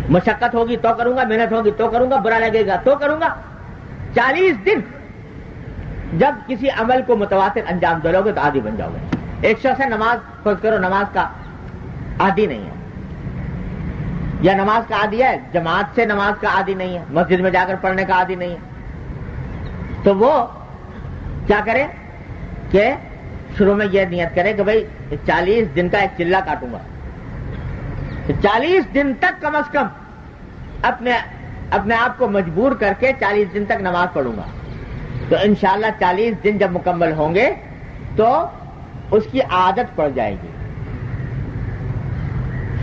مشقت ہوگی تو کروں گا، محنت ہوگی تو کروں گا، برا لگے گا تو کروں گا. 40 دن جب کسی عمل کو متواتر انجام دو گے تو عادی بن جاؤ گے. ایک شخص ہے نماز فرض کرو نماز کا عادی نہیں ہے، یا نماز کا عادی ہے جماعت سے نماز کا عادی نہیں ہے، مسجد میں جا کر پڑھنے کا عادی نہیں ہے، تو وہ کیا کرے کہ شروع میں یہ نیت کرے کہ بھائی 40 دن کا ایک چلہ کاٹوں گا، 40 دن تک کم از کم اپنے آپ کو مجبور کر کے 40 دن تک نماز پڑھوں گا. تو انشاءاللہ 40 دن جب مکمل ہوں گے تو اس کی عادت پڑ جائے گی.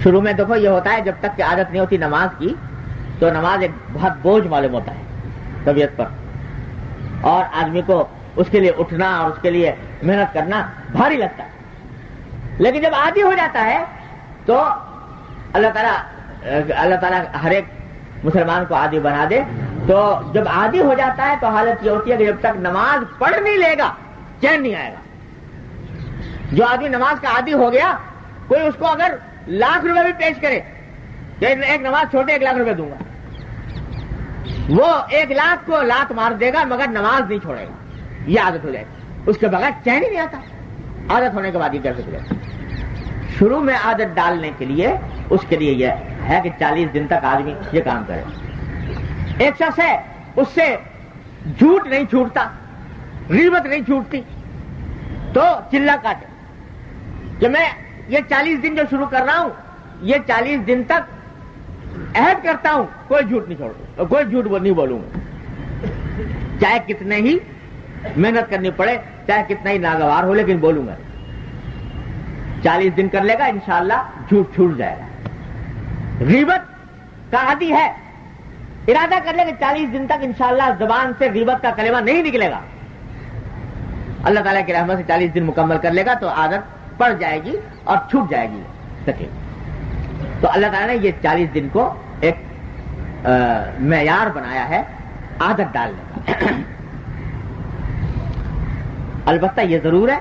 شروع میں دیکھو یہ ہوتا ہے جب تک کہ عادت نہیں ہوتی نماز کی تو نماز ایک بہت بوجھ معلوم ہوتا ہے طبیعت پر، اور آدمی کو اس کے لیے اٹھنا اور اس کے لیے محنت کرنا بھاری لگتا ہے. لیکن جب عادی ہو جاتا ہے تو اللہ تعالیٰ ہر ایک مسلمان کو عادی بنا دے. تو جب عادی ہو جاتا ہے تو حالت یہ ہوتی ہے کہ جب تک نماز پڑھ نہیں لے گا چین نہیں آئے گا. جو آدمی نماز کا عادی ہو گیا، کوئی اس کو اگر ₹1,00,000 بھی پیش کرے کہ ایک نماز چھوٹے ₹1,00,000 دوں گا، وہ 1,00,000 کو لات مار دے گا مگر نماز نہیں چھوڑے گا. یہ عادت ہو جائے گی، اس کے بغیر چین ہی نہیں آتا. عادت ہونے کے بعد یہ کر سکتے. شروع میں عادت ڈالنے کے لیے اس کے لیے یہ ہے کہ 40 دن تک آدمی یہ کام کرے. ایک شخص ہے اس سے جھوٹ نہیں چھوٹتا، غیبت نہیں چھوٹتی، تو چلہ کاٹے کہ میں یہ 40 دن جو شروع کر رہا ہوں یہ 40 دن تک عہد کرتا ہوں کوئی جھوٹ نہیں چھوڑوں، کوئی جھوٹ نہیں بولوں گا، چاہے کتنے ہی محنت کرنی پڑے، چاہے کتنا ہی ناگوار ہو، لیکن بولوں گا. 40 دن کر لے گا انشاءاللہ جھوٹ چھوٹ جائے گا. غیبت کا عادی ہے، ارادہ کر لے کہ 40 دن تک انشاءاللہ زبان سے غیبت کا کلمہ نہیں نکلے گا. اللہ تعالیٰ کی رحمت سے 40 دن مکمل کر لے گا تو عادت پڑ جائے گی اور چھوٹ جائے گی تکلیف. تو اللہ تعالیٰ نے یہ 40 دن کو ایک معیار بنایا ہے عادت ڈالنے کا. البتہ یہ ضرور ہے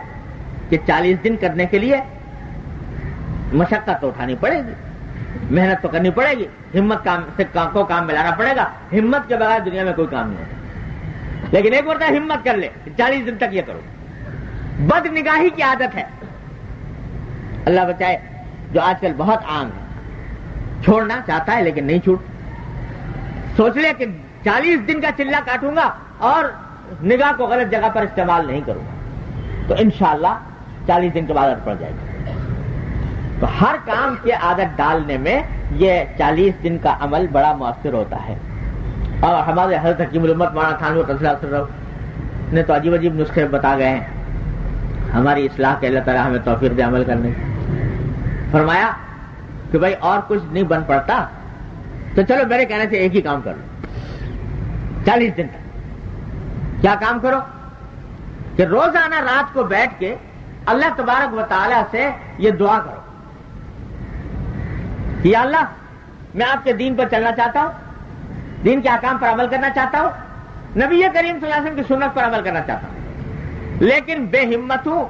کہ 40 دن کرنے کے لیے مشقت تو اٹھانی پڑے گی، محنت تو کرنی پڑے گی، ہمت سے کام ملانا پڑے گا. ہمت کے بغیر دنیا میں کوئی کام نہیں ہوتا. لیکن ایک مرتبہ ہمت کر لے 40 دن تک یہ کرو. بد نگاہی کی عادت ہے، اللہ بچائے، جو آج کل بہت عام ہے. چھوڑنا چاہتا ہے لیکن نہیں چھوٹ. سوچ لے کہ 40 دن کا چلہ کاٹوں گا اور نگاہ کو غلط جگہ پر استعمال نہیں کروں گا تو انشاءاللہ 40 دن کے بعد عادت پڑ جائے گی. تو ہر کام کی عادت ڈالنے میں یہ 40 دن کا عمل بڑا مؤثر ہوتا ہے. اور ہمارے حضرت حکیم الامت مولانا تھانوی رضی اللہ عنہ نے تو عجیب عجیب نسخے بتا گئے ہیں ہماری اصلاح کے. اللہ تعالیٰ ہمیں توفیق دے عمل کرنے. فرمایا کہ بھائی اور کچھ نہیں بن پڑتا تو چلو میرے کہنے سے ایک ہی کام کر لو 40 دن تک. کیا کام کرو کہ روزانہ رات کو بیٹھ کے اللہ تبارک و تعالیٰ سے یہ دعا کرو، یا اللہ میں آپ کے دین پر چلنا چاہتا ہوں، دین کے احکام پر عمل کرنا چاہتا ہوں، نبی کریم صلی اللہ علیہ وسلم کی سنت پر عمل کرنا چاہتا ہوں، لیکن بے ہمت ہوں،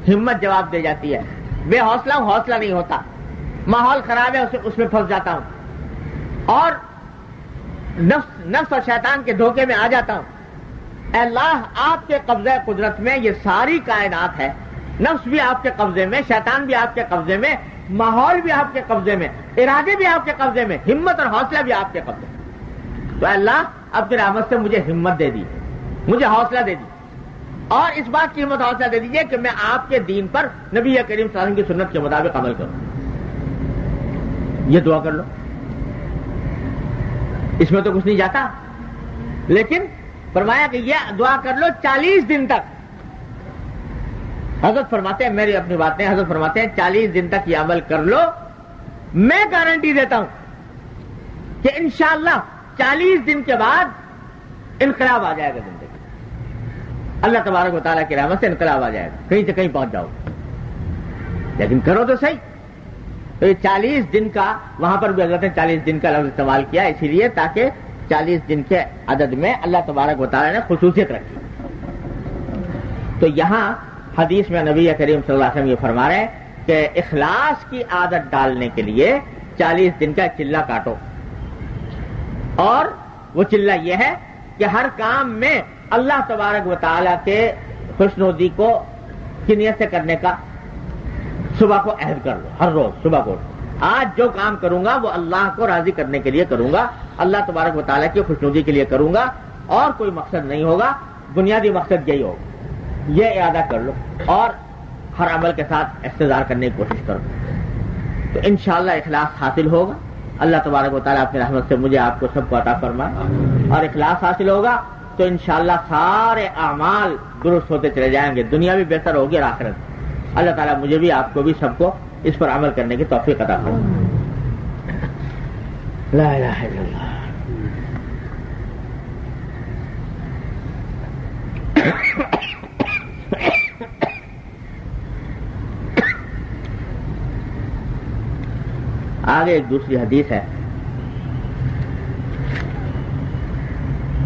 ہمت جواب دے جاتی ہے. بے حوصلہ ہوں، حوصلہ نہیں ہوتا. ماحول خراب ہے، اس میں پھنس جاتا ہوں اور نفس اور شیطان کے دھوکے میں آ جاتا ہوں. اے اللہ آپ کے قبضہ قدرت میں یہ ساری کائنات ہے، نفس بھی آپ کے قبضے میں، شیطان بھی آپ کے قبضے میں، ماحول بھی آپ کے قبضے میں، ارادے بھی آپ کے قبضے میں، ہمت اور حوصلہ بھی آپ کے قبضے میں. تو اے اللہ اب کی رحمت سے مجھے ہمت دے دی، مجھے حوصلہ دے دی، اور اس بات کی ہمت حوصلہ دے دیجیے کہ میں آپ کے دین پر نبی کریم صلی اللہ علیہ وسلم کی سنت کے مطابق عمل کروں. یہ دعا کر لو. اس میں تو کچھ نہیں جاتا، لیکن فرمایا کہ یہ دعا کر لو 40 دن تک. حضرت فرماتے ہیں، میری اپنی باتیں، حضرت فرماتے ہیں 40 دن تک یہ عمل کر لو، میں گارنٹی دیتا ہوں کہ انشاءاللہ 40 دن کے بعد انقلاب آ جائے گا زندگی. اللہ تبارک و تعالیٰ کی رحمت سے انقلاب آ جائے گا، کہیں سے کہیں پہنچ جاؤ. لیکن کرو تو صحیح. تو یہ 40 دن کا، وہاں پر بھی حضرت نے 40 دن کا لفظ استعمال کیا اسی لیے تاکہ 40 دن کے عدد میں اللہ تبارک و تعالیٰ نے خصوصیت رکھی. تو یہاں حدیث میں نبی کریم صلی اللہ علیہ وسلم یہ فرما رہے ہیں کہ اخلاص کی عادت ڈالنے کے لیے 40 دن کا چلہ کاٹو، اور وہ چلہ یہ ہے کہ ہر کام میں اللہ تبارک و تعالیٰ کے خوشنودی کو کی نیت سے کرنے کا، صبح کو عہد کر لو، ہر روز صبح کو آج جو کام کروں گا وہ اللہ کو راضی کرنے کے لیے کروں گا، اللہ تبارک و تعالیٰ کی خوشنودی کے لیے کروں گا، اور کوئی مقصد نہیں ہوگا، بنیادی مقصد یہی ہوگا، یہ ارادہ کر لو اور ہر عمل کے ساتھ استظہار کرنے کی کوشش کرو، تو انشاءاللہ اخلاص حاصل ہوگا۔ اللہ تبارک و تعالیٰ اپنی رحمت سے مجھے آپ کو سب کو عطا فرمائے، اور اخلاص حاصل ہوگا تو انشاءاللہ سارے اعمال درست ہوتے چلے جائیں گے، دنیا بھی بہتر ہوگی اور آخرت۔ اللہ تعالیٰ مجھے بھی آپ کو بھی سب کو اس پر عمل کرنے کی توفیق عطا فرمائے۔ لا الہ الا اللہ۔ آگے ایک دوسری حدیث ہے،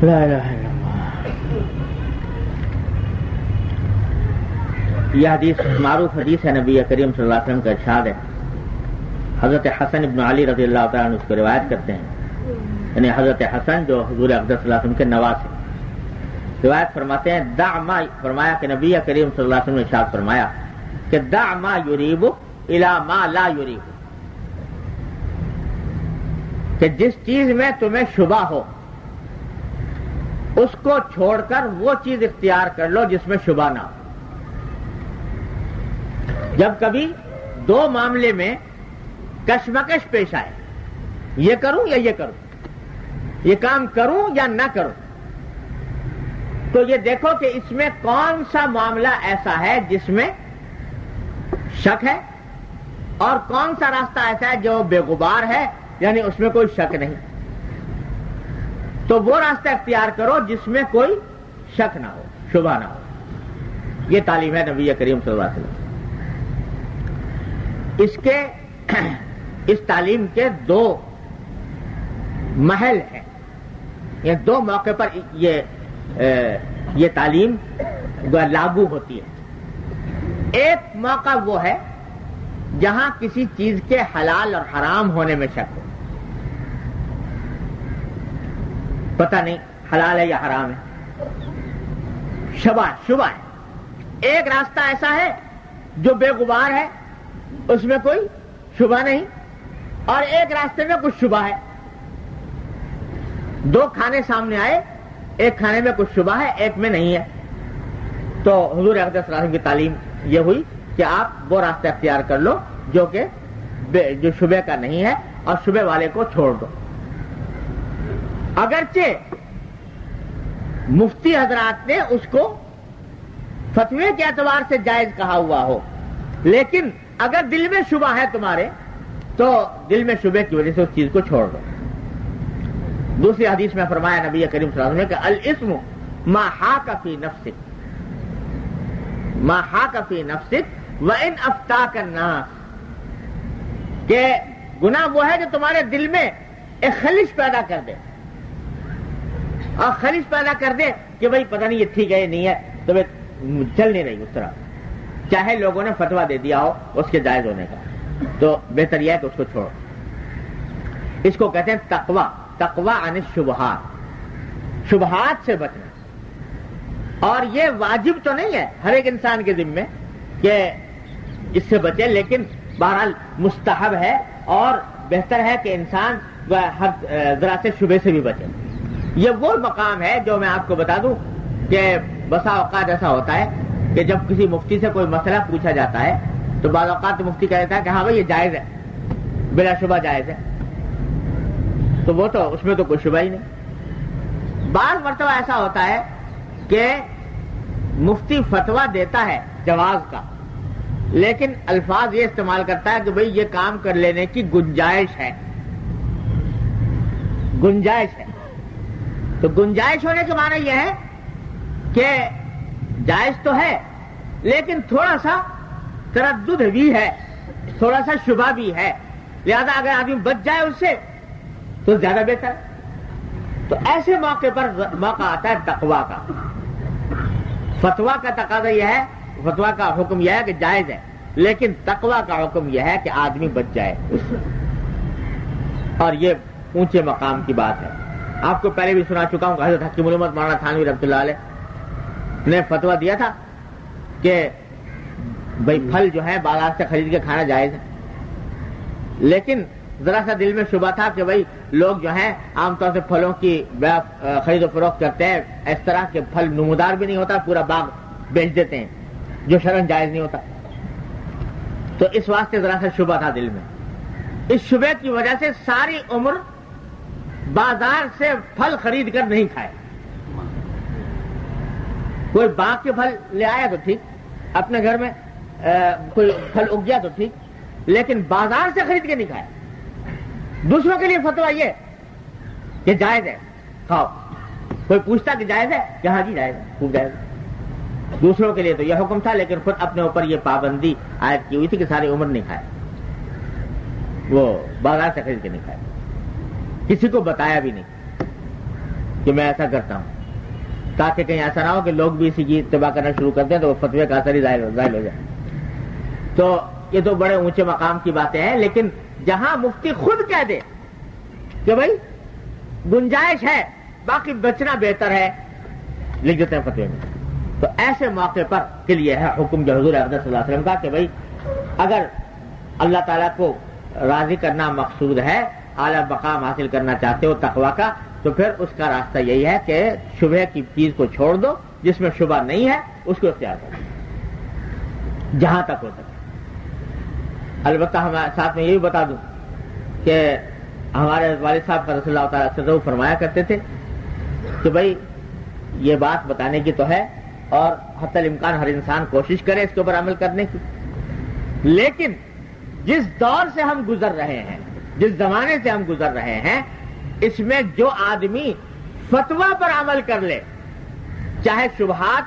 لا الہ الا اللہ۔ یہ حدیث معروف حدیث ہے، نبی کریم صلی اللہ علیہ وسلم کا ارشاد ہے۔ حضرت حسن ابن علی رضی اللہ تعالیٰ عنہ اس کو روایت کرتے ہیں، یعنی حضرت حسن جو حضور اقدس صلی اللہ علیہ وسلم کے نواز ہیں، روایت فرماتے ہیں دع ما، فرمایا کہ نبی کریم صلی اللہ علیہ وسلم نے ارشاد فرمایا کہ دع ما یریب الی ما لا یریب، کہ جس چیز میں تمہیں شبہ ہو اس کو چھوڑ کر وہ چیز اختیار کر لو جس میں شبہ نہ ہو۔ جب کبھی دو معاملے میں کشمکش پیش آئے، یہ کروں یا یہ کروں، یہ کام کروں یا نہ کروں، تو یہ دیکھو کہ اس میں کون سا معاملہ ایسا ہے جس میں شک ہے، اور کون سا راستہ ایسا ہے جو بے غبار ہے، یعنی اس میں کوئی شک نہیں، تو وہ راستہ اختیار کرو جس میں کوئی شک نہ ہو، شبہ نہ ہو۔ یہ تعلیم ہے نبی کریم صلی اللہ علیہ وسلم۔ اس تعلیم کے دو محل ہیں، یہ دو موقع پر یہ تعلیم لاگو ہوتی ہے۔ ایک موقع وہ ہے جہاں کسی چیز کے حلال اور حرام ہونے میں شک ہو، پتہ نہیں حلال ہے یا حرام ہے، شبہ ہے۔ ایک راستہ ایسا ہے جو بے غبار ہے، اس میں کوئی شبہ نہیں، اور ایک راستے میں کچھ شبہ ہے۔ دو کھانے سامنے آئے، ایک کھانے میں کچھ شبہ ہے، ایک میں نہیں ہے، تو حضور اقدس صلی اللہ علیہ وسلم کی تعلیم یہ ہوئی کہ آپ وہ راستہ اختیار کر لو جو کہ جو شبہ کا نہیں ہے، اور شبہ والے کو چھوڑ دو۔ اگرچہ مفتی حضرات نے اس کو فتوے کے اعتبار سے جائز کہا ہوا ہو، لیکن اگر دل میں شبہ ہے تمہارے تو دل میں شبہ کی وجہ سے اس چیز کو چھوڑ دو۔ دوسری حدیث میں فرمایا نبی کریم صلی اللہ علیہ وسلم کہ الاسم ما حاک فی نفسک، ما حاک فی نفسک وان افتاک الناس، کہ گناہ وہ ہے جو تمہارے دل میں ایک خلش پیدا کر دے، اور خلش پیدا کر دے کہ بھئی پتہ نہیں یہ ٹھیک ہے یہ نہیں ہے، تو چل نہیں رہی اس طرح، چاہے لوگوں نے فتویٰ دے دیا ہو اس کے جائز ہونے کا، تو بہتر یہ ہے کہ اس کو چھوڑو۔ اس کو کہتے ہیں تقوی، تقوی عن الشبہات، شبہات سے بچنا۔ اور یہ واجب تو نہیں ہے ہر ایک انسان کے ذمے کہ اس سے بچے، لیکن بہرحال مستحب ہے، اور بہتر ہے کہ انسان ہر ذرا سے شبہ سے بھی بچے۔ یہ وہ مقام ہے جو میں آپ کو بتا دوں کہ بسا اوقات ایسا ہوتا ہے کہ جب کسی مفتی سے کوئی مسئلہ پوچھا جاتا ہے تو بعض اوقات مفتی کہتا ہے کہ ہاں بھائی یہ جائز ہے، بلا شبہ جائز ہے، تو وہ تو اس میں تو کوئی شبہ ہی نہیں۔ بعض مرتبہ ایسا ہوتا ہے کہ مفتی فتویٰ دیتا ہے جواز کا، لیکن الفاظ یہ استعمال کرتا ہے کہ بھئی یہ کام کر لینے کی گنجائش ہے، گنجائش ہے۔ تو گنجائش ہونے کے معنی یہ ہے کہ جائز تو ہے لیکن تھوڑا سا تردد بھی ہے، تھوڑا سا شبہ بھی ہے، لہذا اگر آدمی بچ جائے اس سے تو زیادہ بہتر ہے۔ تو ایسے موقع پر موقع آتا ہے تقویٰ کا۔ فتویٰ کا تقاضا یہ ہے، فتویٰ کا حکم یہ ہے کہ جائز ہے، لیکن تقویٰ کا حکم یہ ہے کہ آدمی بچ جائے اس سے، اور یہ اونچے مقام کی بات ہے۔ آپ کو پہلے بھی سنا چکا ہوں کہ حضرت حکیم الامت مولانا تھانوی رحمۃ اللہ علیہ نے فتویٰ دیا تھا کہ بھئی پھل جو ہے بازار سے خرید کے کھانا جائز ہے، لیکن ذرا سا دل میں شبہ تھا کہ بھئی لوگ جو ہیں عام طور سے پھلوں کی خرید و فروخت کرتے ہیں، اس طرح کے پھل نمودار بھی نہیں ہوتا، پورا باغ بیچ دیتے ہیں جو شرعاً جائز نہیں ہوتا، تو اس واسطے ذرا سا شبہ تھا دل میں۔ اس شبہ کی وجہ سے ساری عمر بازار سے پھل خرید کر نہیں کھائے۔ کوئی باغ کے پھل لے آیا تو ٹھیک، اپنے گھر میں کوئی پھل اگ گیا تو ٹھیک، لیکن بازار سے خرید کے نہیں کھائے۔ دوسروں کے لیے فتویٰ یہ کہ جائز ہے کھاؤ، کوئی پوچھتا کہ جائز ہے کہ ہاں جی جائز ہے، خوب جائز ہے۔ دوسروں کے لیے تو یہ حکم تھا، لیکن خود اپنے اوپر یہ پابندی عائد کی ہوئی تھی کہ ساری عمر نہیں کھائے، وہ بازار سے خرید کے نہیں کھائے، کسی کو بتایا بھی نہیں کہ میں ایسا کرتا ہوں، تاکہ کہیں ایسا نہ ہو کہ لوگ بھی اسی کی اتباع کرنا شروع کر دیں تو وہ فتوے کا اثر ہی ظاہر ہو جائے۔ تو یہ تو بڑے اونچے مقام کی باتیں ہیں، لیکن جہاں مفتی خود کہہ دے کہ بھائی گنجائش ہے، باقی بچنا بہتر ہے، لکھ دیتے ہیں فتوے میں، تو ایسے موقع پر کے لیے ہے حکم جو حضور اقدس صلی اللہ علیہ وسلم کا کہ بھائی اگر اللہ تعالیٰ کو راضی کرنا مقصود ہے، اعلیٰ مقام حاصل کرنا چاہتے ہو تقویٰ کا، تو پھر اس کا راستہ یہی ہے کہ شبہ کی چیز کو چھوڑ دو، جس میں شبہ نہیں ہے اس کو اختیار کرو جہاں تک ہو سکے۔ البتہ ہمارے ساتھ میں یہ بھی بتا دوں کہ ہمارے والد صاحب کا رسول اللہ تعالیٰ سے فرمایا کرتے تھے کہ بھائی یہ بات بتانے کی تو ہے اور حتی الامکان ہر انسان کوشش کرے اس کے اوپر عمل کرنے کی، لیکن جس دور سے ہم گزر رہے ہیں، جس زمانے سے ہم گزر رہے ہیں، اس میں جو آدمی فتویٰ پر عمل کر لے، چاہے شبہات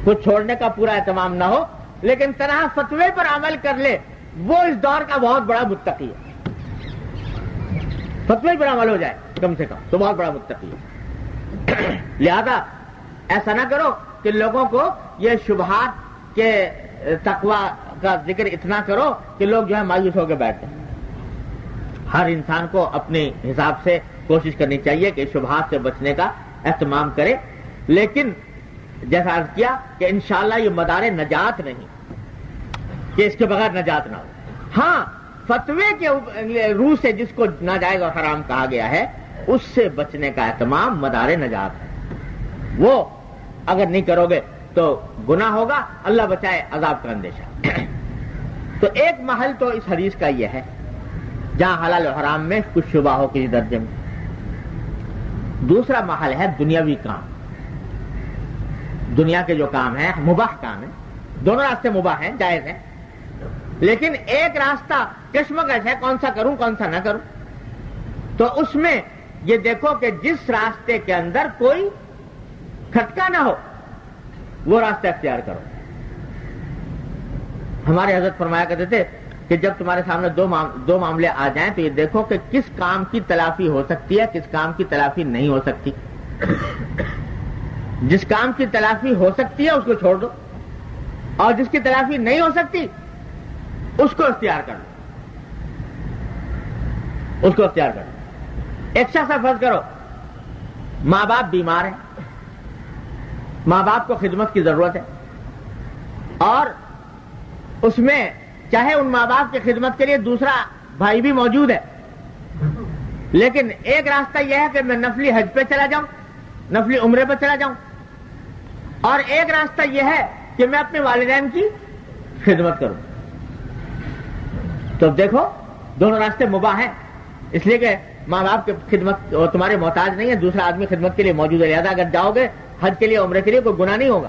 کو چھوڑنے کا پورا اہتمام نہ ہو لیکن تنہا فتوے پر عمل کر لے، وہ اس دور کا بہت بڑا متقی ہے۔ فتوے پر عمل ہو جائے کم سے کم تو بہت بڑا متقی ہے۔ لہذا ایسا نہ کرو کہ لوگوں کو یہ شبہات کے تقویٰ کا ذکر اتنا کرو کہ لوگ جو ہے مایوس ہو کے بیٹھتے ہیں۔ ہر انسان کو اپنے حساب سے کوشش کرنی چاہیے کہ شبہات سے بچنے کا اہتمام کرے، لیکن جیسا عرض کیا کہ انشاءاللہ یہ مدار نجات نہیں کہ اس کے بغیر نجات نہ ہو۔ ہاں فتوے کے روح سے جس کو ناجائز اور حرام کہا گیا ہے اس سے بچنے کا اہتمام مدار نجات ہے، وہ اگر نہیں کرو گے تو گناہ ہوگا، اللہ بچائے عذاب کا اندیشہ۔ تو ایک محل تو اس حدیث کا یہ ہے جہاں حلال و حرام میں کچھ شبہ ہو کسی درجے میں۔ دوسرا محل ہے دنیاوی کام، دنیا کے جو کام ہیں مباح کام ہیں، دونوں راستے مباح ہیں، جائز ہیں، لیکن ایک راستہ کشمکش ہے کون سا کروں کون سا نہ کروں، تو اس میں یہ دیکھو کہ جس راستے کے اندر کوئی کھٹکا نہ ہو وہ راستہ اختیار کرو۔ ہمارے حضرت فرمایا کرتے تھے کہ جب تمہارے سامنے دو معاملے آ جائیں تو یہ دیکھو کہ کس کام کی تلافی ہو سکتی ہے، کس کام کی تلافی نہیں ہو سکتی۔ جس کام کی تلافی ہو سکتی ہے اس کو چھوڑ دو، اور جس کی تلافی نہیں ہو سکتی اس کو اختیار کر لو، اس کو اختیار کر لو۔ ایک شخص فرض کرو ماں باپ بیمار ہیں، ماں باپ کو خدمت کی ضرورت ہے، اور اس میں چاہے ان ماں باپ کی خدمت کے لیے دوسرا بھائی بھی موجود ہے، لیکن ایک راستہ یہ ہے کہ میں نفلی حج پہ چلا جاؤں، نفلی عمرے پہ چلا جاؤں، اور ایک راستہ یہ ہے کہ میں اپنے والدین کی خدمت کروں۔ تو دیکھو دونوں راستے مباح ہیں، اس لیے کہ ماں باپ کی خدمت تمہارے محتاج نہیں ہے، دوسرا آدمی خدمت کے لیے موجود ہے، لہذا اگر جاؤ گے حج کے لیے عمرے کے لیے کوئی گناہ نہیں ہوگا۔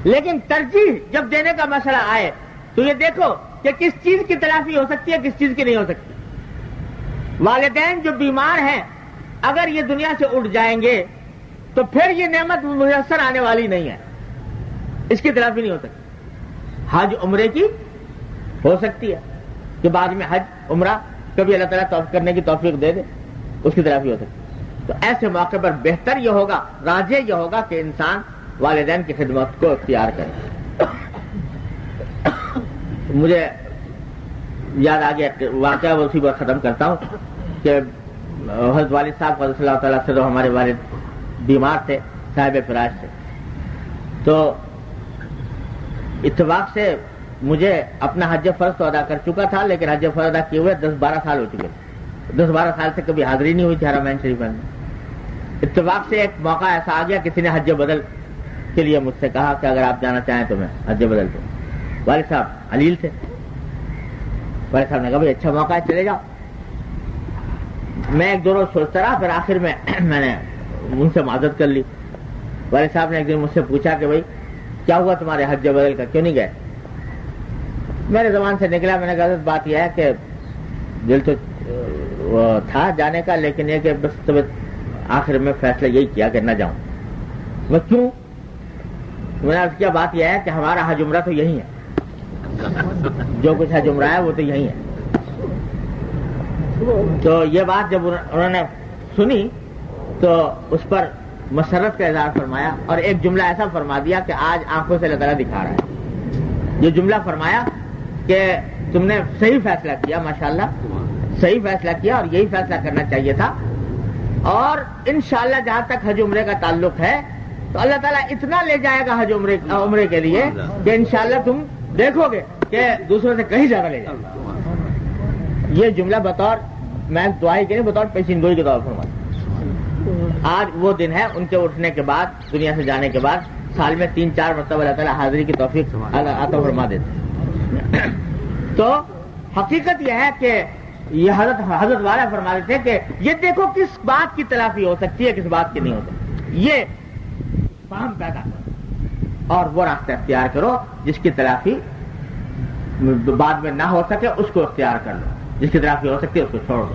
لیکن ترجیح جب دینے کا مسئلہ آئے تو یہ دیکھو کہ کس چیز کی تلافی ہو سکتی ہے کس چیز کی نہیں ہو سکتی۔ والدین جو بیمار ہیں اگر یہ دنیا سے اٹھ جائیں گے تو پھر یہ نعمت میسر آنے والی نہیں ہے، اس کی تلافی نہیں ہو سکتی۔ حج عمرے کی ہو سکتی ہے کہ بعد میں حج عمرہ کبھی اللہ تعالیٰ توفیق کرنے کی توفیق دے دے، اس کی تلافی ہو سکتی ہے۔ تو ایسے موقع پر بہتر یہ ہوگا، راجح یہ ہوگا کہ انسان والدین کی خدمت کو اختیار کرے۔ مجھے یاد آ گیا واقعہ، اسی پر ختم کرتا ہوں کہ حضرت والد صاحب رضی اللہ تعالیٰ سے ہمارے والد بیمار تھے، صاحب فراش تھے، تو اتفاق سے مجھے اپنا حج فرض تو ادا کر چکا تھا، لیکن حج فرض ادا کیے ہوئے 10-12 سال ہو چکے تھے. 10-12 سال سے کبھی حاضری نہیں ہوئی تھی حرمین شریفین میں. اتفاق سے ایک موقع ایسا آ گیا، کسی نے حج بدل کے لیے مجھ سے کہا کہ اگر آپ جانا چاہیں تو میں حج بدل دوں. والد صاحب علیل تھے. والد صاحب نے کہا بھائی اچھا موقع ہے، چلے جاؤ. میں ایک دو روز سوچتا رہا، پھر آخر میں نے ان سے معذرت کر لی. والد صاحب نے ایک دن مجھ سے پوچھا کہ بھائی کیا ہوا تمہارے حج بدل کا، کیوں نہیں گئے؟ میرے زبان سے نکلا، میں نے کہا بات یہ ہے کہ دل تو تھا جانے کا، لیکن یہ کہ بس آخر میں فیصلہ یہی کیا کہ نہ جاؤں. میں کیوں؟ میں نے عرض کیا بات یہ ہے کہ ہمارا حج عمرہ تو یہی ہے، جو کچھ حج عمرہ ہے وہ تو یہی ہے. تو یہ بات جب انہوں نے سنی تو اس پر مسرت کا اظہار فرمایا اور ایک جملہ ایسا فرما دیا کہ آج آنکھوں سے اللہ تعالیٰ دکھا رہا ہے. یہ جملہ فرمایا کہ تم نے صحیح فیصلہ کیا، ماشاءاللہ صحیح فیصلہ کیا، اور یہی فیصلہ کرنا چاہیے تھا. اور انشاءاللہ جہاں تک حج عمرے کا تعلق ہے تو اللہ تعالیٰ اتنا لے جائے گا حج عمرے کے لیے کہ انشاءاللہ تم دیکھو گے کہ دوسروں سے کہیں زیادہ لے جائے گا. یہ جملہ بطور میں دعائی کے نہیں، بطور پیشین گوئی کے طور پر فرمایا. آج وہ دن ہے ان کے اٹھنے کے بعد، دنیا سے جانے کے بعد سال میں 3-4 مرتبہ اللہ تعالیٰ حاضری کی توفیق عطا فرما دیتے. تو حقیقت یہ ہے کہ یہ حضرت والا فرما دیتے ہیں کہ یہ دیکھو کس بات کی تلافی ہو سکتی ہے، کس بات کی نہیں ہو سکتی. یہ فہم پیدا کرو اور وہ راستہ اختیار کرو جس کی تلافی بعد میں نہ ہو سکے اس کو اختیار کر لو، جس کی تلافی ہو سکتی ہے اس کو چھوڑ دو.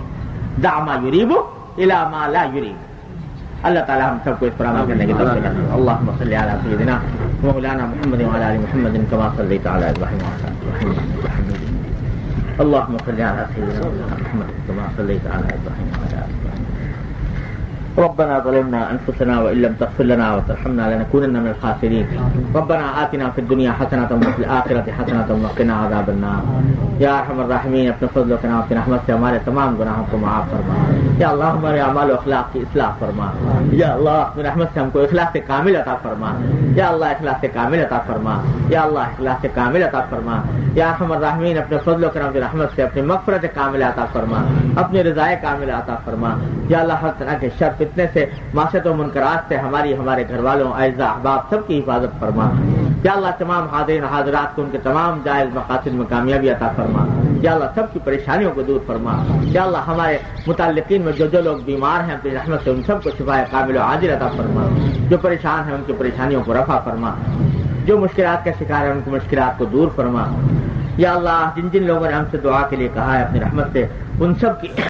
دع ما یریب الی ما لا یریب. اللہ تعالیٰ ہم سب کو اس پر عمل کرنے کی توفیق عطا فرمائے. اللهم صل علی سیدنا مولانا محمد وعلی آل محمد كما صليت على ابراہیم وعلى آل ابراہیم. اللهم صل على سيدنا محمد كما صليت على ابراہیم وعلى آل ابراہیم. ربنا ظلمنا انفسنا وان لم تغفر لنا وترحمنا لنكونن من الخاسرين. ربنا آتنا في الدنيا حسنة وفي الآخرة حسنة وقنا عذاب النار. یا ارحم الراحمین اپنے فضل و کرم کی رحمت سے ہمارے تمام گناہوں کو معاف فرما. یا اللہ ہمارے اعمال و اخلاق کی اصلاح فرما. یا اللہ اپنی رحمت سے ہم کو اخلاص کامل عطا فرما. یا اللہ اخلاص کامل عطا فرما. یا اللہ اخلاص کامل عطا فرما. یا ارحم الراحمین اپنے فضل و کرم کی رحمت سے اپنی مغفرت کامل عطا فرما، اپنی رضائے کامل عطا فرما. یا اللہ ہر طرح کے شر فتنے سے، معصیت و منکرات سے ہمارے گھر والوں، اعزاء احباب سب کی حفاظت فرما. یا اللہ تمام حاضرین حاضرات کو ان کے تمام جائز مقاصد میں کامیابی عطا فرما. یا اللہ سب کی پریشانیوں کو دور فرما. یا اللہ ہمارے متعلقین میں جو لوگ بیمار ہیں اپنی رحمت سے ان سب کو شفائے کامل و عاجل عطا فرما. جو پریشان ہیں ان کی پریشانیوں کو رفع فرما. جو مشکلات کا شکار ہیں ان کی مشکلات کو دور فرما. یا اللہ جن جن لوگوں نے ہم سے دعا کے لیے کہا ہے اپنی رحمت سے ان سب کی